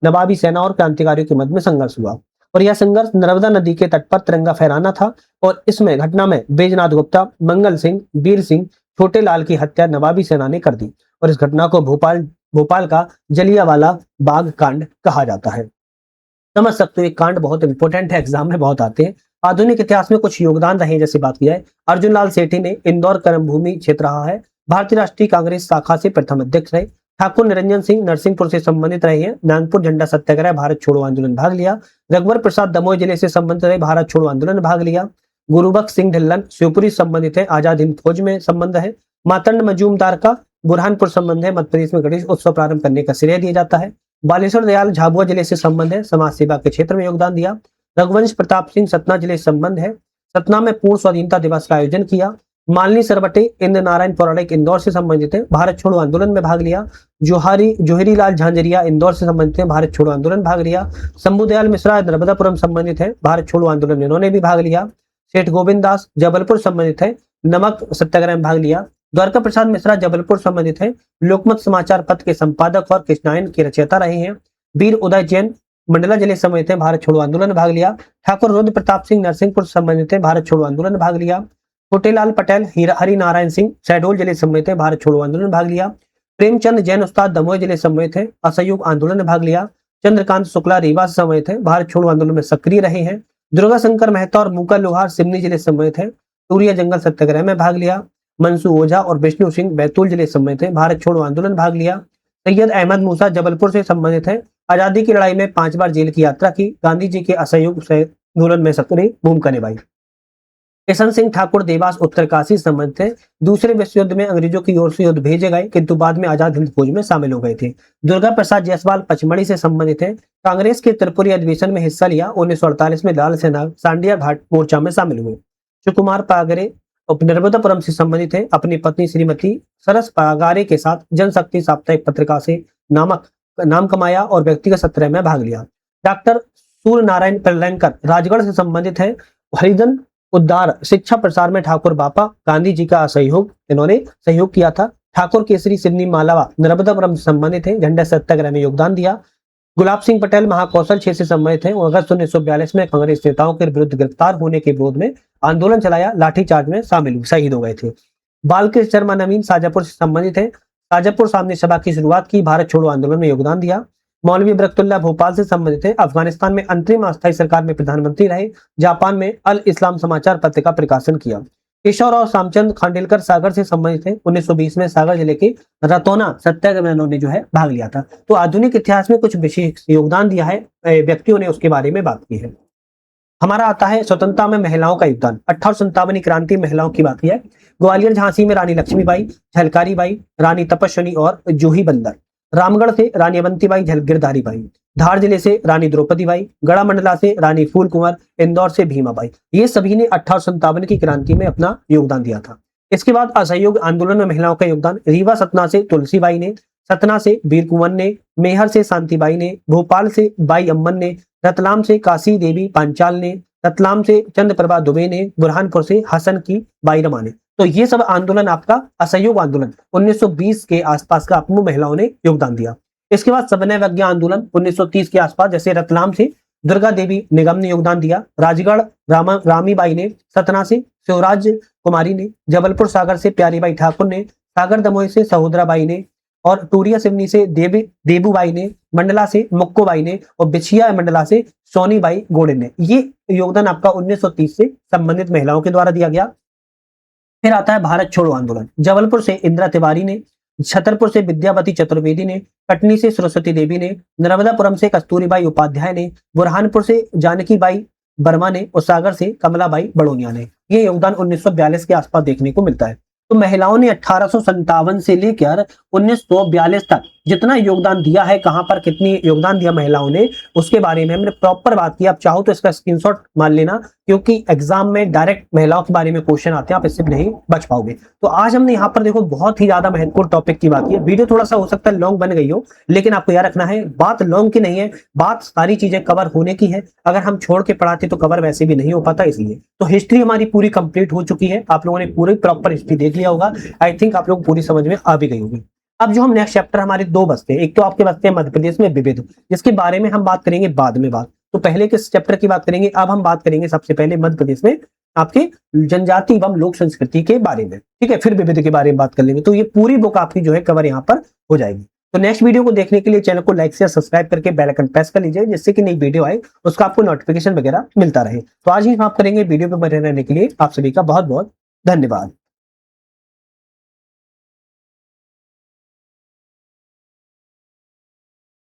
नवाबी सेना और क्रांतिकारियों के मध्य में संघर्ष हुआ और यह संघर्ष नर्मदा नदी के तट पर तिरंगा फहराना था और इसमें घटना में बैजनाथ गुप्ता, मंगल सिंह, वीर सिंह, छोटे लाल की हत्या नवाबी सेना ने कर दी और इस घटना को भोपाल का जलियांवाला बाग कांड कहा जाता है। समझ सकते हो ये कांड बहुत इंपॉर्टेंट है, एग्जाम में बहुत आते हैं। आधुनिक इतिहास में कुछ योगदान रहे जैसे बात की जाए, अर्जुन लाल सेठी ने इंदौर कर्मभूमि क्षेत्र रहा है। भारतीय राष्ट्रीय कांग्रेस शाखा से प्रथम अध्यक्ष रहे। ठाकुर निरंजन सिंह नरसिंहपुर से संबंधित रहे हैं। नागपुर झंडा सत्याग्रह, भारत छोड़ो आंदोलन भाग लिया। रघुवर प्रसाद दमोह जिले से संबंधित रहे, भारत छोड़ो आंदोलन भाग लिया। गुरुबख्श सिंह ढिल्लन शिवपुरी संबंधित है, आजाद हिंद फौज में संबंध है। मातंड मजूमदार का बुरहानपुर संबंध है, मध्य प्रदेश में गणेश उत्सव प्रारंभ करने का श्रेय दिया जाता है। बालेश्वर दयाल झाबुआ जिले से संबंध है, समाज सेवा के क्षेत्र में योगदान दिया। रघुवंश प्रताप सिंह सतना जिले से संबंध है, सतना में पूर्ण स्वाधीनता दिवस का आयोजन किया। मालिनी सरवटे इंद्र नारायण पौराणिक इंदौर से संबंधित है, भारत छोड़ो आंदोलन में भाग लिया। जोहरी लाल झांझरिया इंदौर से संबंधित है, भारत छोड़ो आंदोलन भाग लिया। शंभुदयाल मिश्रा नर्मदापुरम संबंधित है, भारत छोड़ो आंदोलन इन्होंने भी भाग लिया। सेठ गोविंद दास जबलपुर संबंधित है, नमक सत्याग्रह में भाग लिया। द्वारका प्रसाद मिश्रा जबलपुर संबंधित है, लोकमत समाचार पत्र के संपादक और कृष्णायन के रचयिता रहे हैं। वीर उदय जैन मंडला जिले संबंधित है, भारत छोड़ो आंदोलन में भाग लिया। ठाकुर रुद्र प्रताप सिंह नरसिंहपुर संबंधित है, भारत छोड़ो आंदोलन में भाग लिया। छोटेलाल पटेल हरि नारायण सिंह शहडोल जिले संबंधित है, भारत छोड़ो आंदोलन में भाग लिया। प्रेमचंद जैन उस्ताद दमोह जिले संबंधित है, असहयोग आंदोलन में भाग लिया। चंद्रकांत शुक्ला रीवा से संबंधित है, भारत छोड़ो आंदोलन में सक्रिय रहे हैं। दुर्गा शंकर मेहता और मूका लोहार सिवनी जिले संबंधित है, टूरिया जंगल सत्याग्रह में भाग लिया। मनसू ओझा और विष्णु सिंह बैतूल जिले संबंधित है, भारत छोड़ो आंदोलन भाग लिया। सैयद अहमद मूसा जबलपुर से संबंधित है, आजादी की लड़ाई में 5 बार जेल की यात्रा की, गांधी जी के असहयोग से आंदोलन में सक्रिय भूमिका निभाई। किशन सिंह ठाकुर देवास उत्तरकाशी संबंधित है, दूसरे विश्व युद्ध में अंग्रेजों की ओर से युद्ध भेजे गए किंतु बाद में आजाद हिंद फौज में शामिल हो गए थे। दुर्गा प्रसाद जायसवाल पचमढ़ी से संबंधित है, कांग्रेस के त्रिपुरी अधिवेशन में हिस्सा लिया। 1948 में लाल सेना सांडिया घाट मोर्चा में शामिल हुए। सुकुमार पागरे नर्मदापुरम से संबंधित है, अपनी पत्नी श्रीमती सरस पागारे के साथ जनशक्ति साप्ताहिक पत्रिका से नाम कमाया और व्यक्तिगत सत्र में भाग लिया। डॉक्टर सूर्य नारायण प्रलंकर राजगढ़ से संबंधित है, हरिजन उद्धार शिक्षा प्रसार में ठाकुर बापा गांधी जी का इन्होंने सहयोग किया था। ठाकुर केसरी सिवनी मालावा नर्मदापुरम से संबंधित है, झंडा सत्याग्रह में योगदान दिया। गुलाब सिंह पटेल महाकौशल क्षेत्र से संबंधित है, अगस्त 1942 में कांग्रेस नेताओं के विरुद्ध गिरफ्तार होने के विरोध में आंदोलन चलाया, लाठीचार्ज में शामिल शहीद हो गए थे। बालकृष्ण शर्मा नवीन शाजापुर से संबंधित है, शाजापुर सामने सभा की शुरुआत की, भारत छोड़ो आंदोलन में योगदान दिया। मौलवी बरकतुल्लाह भोपाल से संबंधित है, अफगानिस्तान में अंतरिम अस्थायी सरकार में प्रधानमंत्री रहे, जापान में अल इस्लाम समाचार पत्र का प्रकाशन किया। केशव राव सामचंद खांडेलकर सागर से संबंधित है, 1920 में सागर जिले के रतौना सत्याग्रह में उन्होंने जो है भाग लिया था। तो आधुनिक इतिहास में कुछ विशेष योगदान दिया है व्यक्तियों ने, उसके बारे में बात की है। हमारा आता है स्वतंत्रता में महिलाओं का योगदान। 1857 क्रांति महिलाओं की बात की है। ग्वालियर झांसी में रानी लक्ष्मीबाई, झलकारी बाई, रानी तपस्विनी और जूही बंदर। रामगढ़ से रानी अवंतीबाई, गिरधारी बाई। धार जिले से रानी द्रौपदी बाई, गढ़ा मंडला से रानी फूल कुंवर, इंदौर से भीमाबाई। ये सभी ने 1857 की क्रांति में अपना योगदान दिया था। इसके बाद असहयोग आंदोलन में महिलाओं का योगदान। रीवा सतना से तुलसीबाई ने, सतना से वीर कुंवर ने, मेहर से शांतिबाई ने, भोपाल से बाई अम्मन ने, रतलाम से काशी देवी पांचाल ने, रतलाम से चंद्रप्रभा दुबे ने, बुरहानपुर से हसन की बाई रमा ने। तो ये सब आंदोलन आपका असहयोग आंदोलन 1920 के आसपास का अपनी महिलाओं ने योगदान दिया। इसके बाद सविनय अवज्ञा आंदोलन 1930 के आसपास, जैसे रतलाम से दुर्गा देवी निगम ने योगदान दिया, राजगढ़ रामीबाई ने, सतना से शिवराज कुमारी ने, जबलपुर सागर से प्यारीबाई ठाकुर ने, सागर दमोह से सहोदराबाई ने और टूरिया सिवनी से देबूबाई ने, मंडला से मुक्कोबाई ने और बिछिया मंडला से सोनीबाई गोड़े ने। ये योगदान आपका 1930 से संबंधित महिलाओं के द्वारा दिया गया। फिर आता है भारत छोड़ो आंदोलन। जबलपुर से इंदिरा तिवारी ने, छतरपुर से विद्यावती चतुर्वेदी ने, कटनी से सरस्वती देवी ने, नर्मदापुरम से कस्तूरीबाई उपाध्याय ने, बुरहानपुर से जानकीबाई बर्मा ने और सागर से कमलाबाई बड़ोनिया ने। ये योगदान 1942 के आसपास देखने को मिलता है। तो महिलाओं ने 1857 से लेकर 1942 तक जितना योगदान दिया है, कहां पर कितनी योगदान दिया महिलाओं ने, उसके बारे में हमने प्रॉपर बात की। आप चाहो तो इसका स्क्रीनशॉट मान लेना, क्योंकि एग्जाम में डायरेक्ट महिलाओं के बारे में क्वेश्चन आते हैं, आप इससे नहीं बच पाओगे। तो आज हमने यहाँ पर देखो बहुत ही ज्यादा महत्वपूर्ण टॉपिक की बात की है। वीडियो थोड़ा सा हो सकता है लॉन्ग बन गई हो, लेकिन आपको याद रखना है बात लॉन्ग की नहीं है, बात सारी चीजें कवर होने की है। अगर हम छोड़ के पढ़ाते तो कवर वैसे भी नहीं हो पाता, इसलिए तो हिस्ट्री हमारी पूरी कंप्लीट हो चुकी है। आप लोगों ने पूरी प्रॉपर हिस्ट्री देख लिया होगा। आई थिंक आप लोग पूरी समझ में आ भी गई होगी। अब जो हम नेक्स्ट चैप्टर हमारे दो बचते हैं, एक तो आपके बचते हैं मध्य प्रदेश में विविध, जिसके बारे में हम बात करेंगे बाद में बात। तो पहले किस चैप्टर की बात करेंगे, अब हम बात करेंगे सबसे पहले मध्य प्रदेश में आपके जनजाति एवं लोक संस्कृति के बारे में, ठीक है। फिर विविध के बारे में बात कर लेंगे। तो ये पूरी बुक आपकी जो है कवर यहाँ पर हो जाएगी। तो नेक्स्ट वीडियो को देखने के लिए चैनल को लाइक शेयर सब्सक्राइब करके बेल आइकन प्रेस कर लीजिए, जिससे कि नई वीडियो आए उसका आपको नोटिफिकेशन वगैरह मिलता रहे। तो आज ही हम करेंगे। वीडियो पे बने रहने के लिए आप सभी का बहुत बहुत धन्यवाद।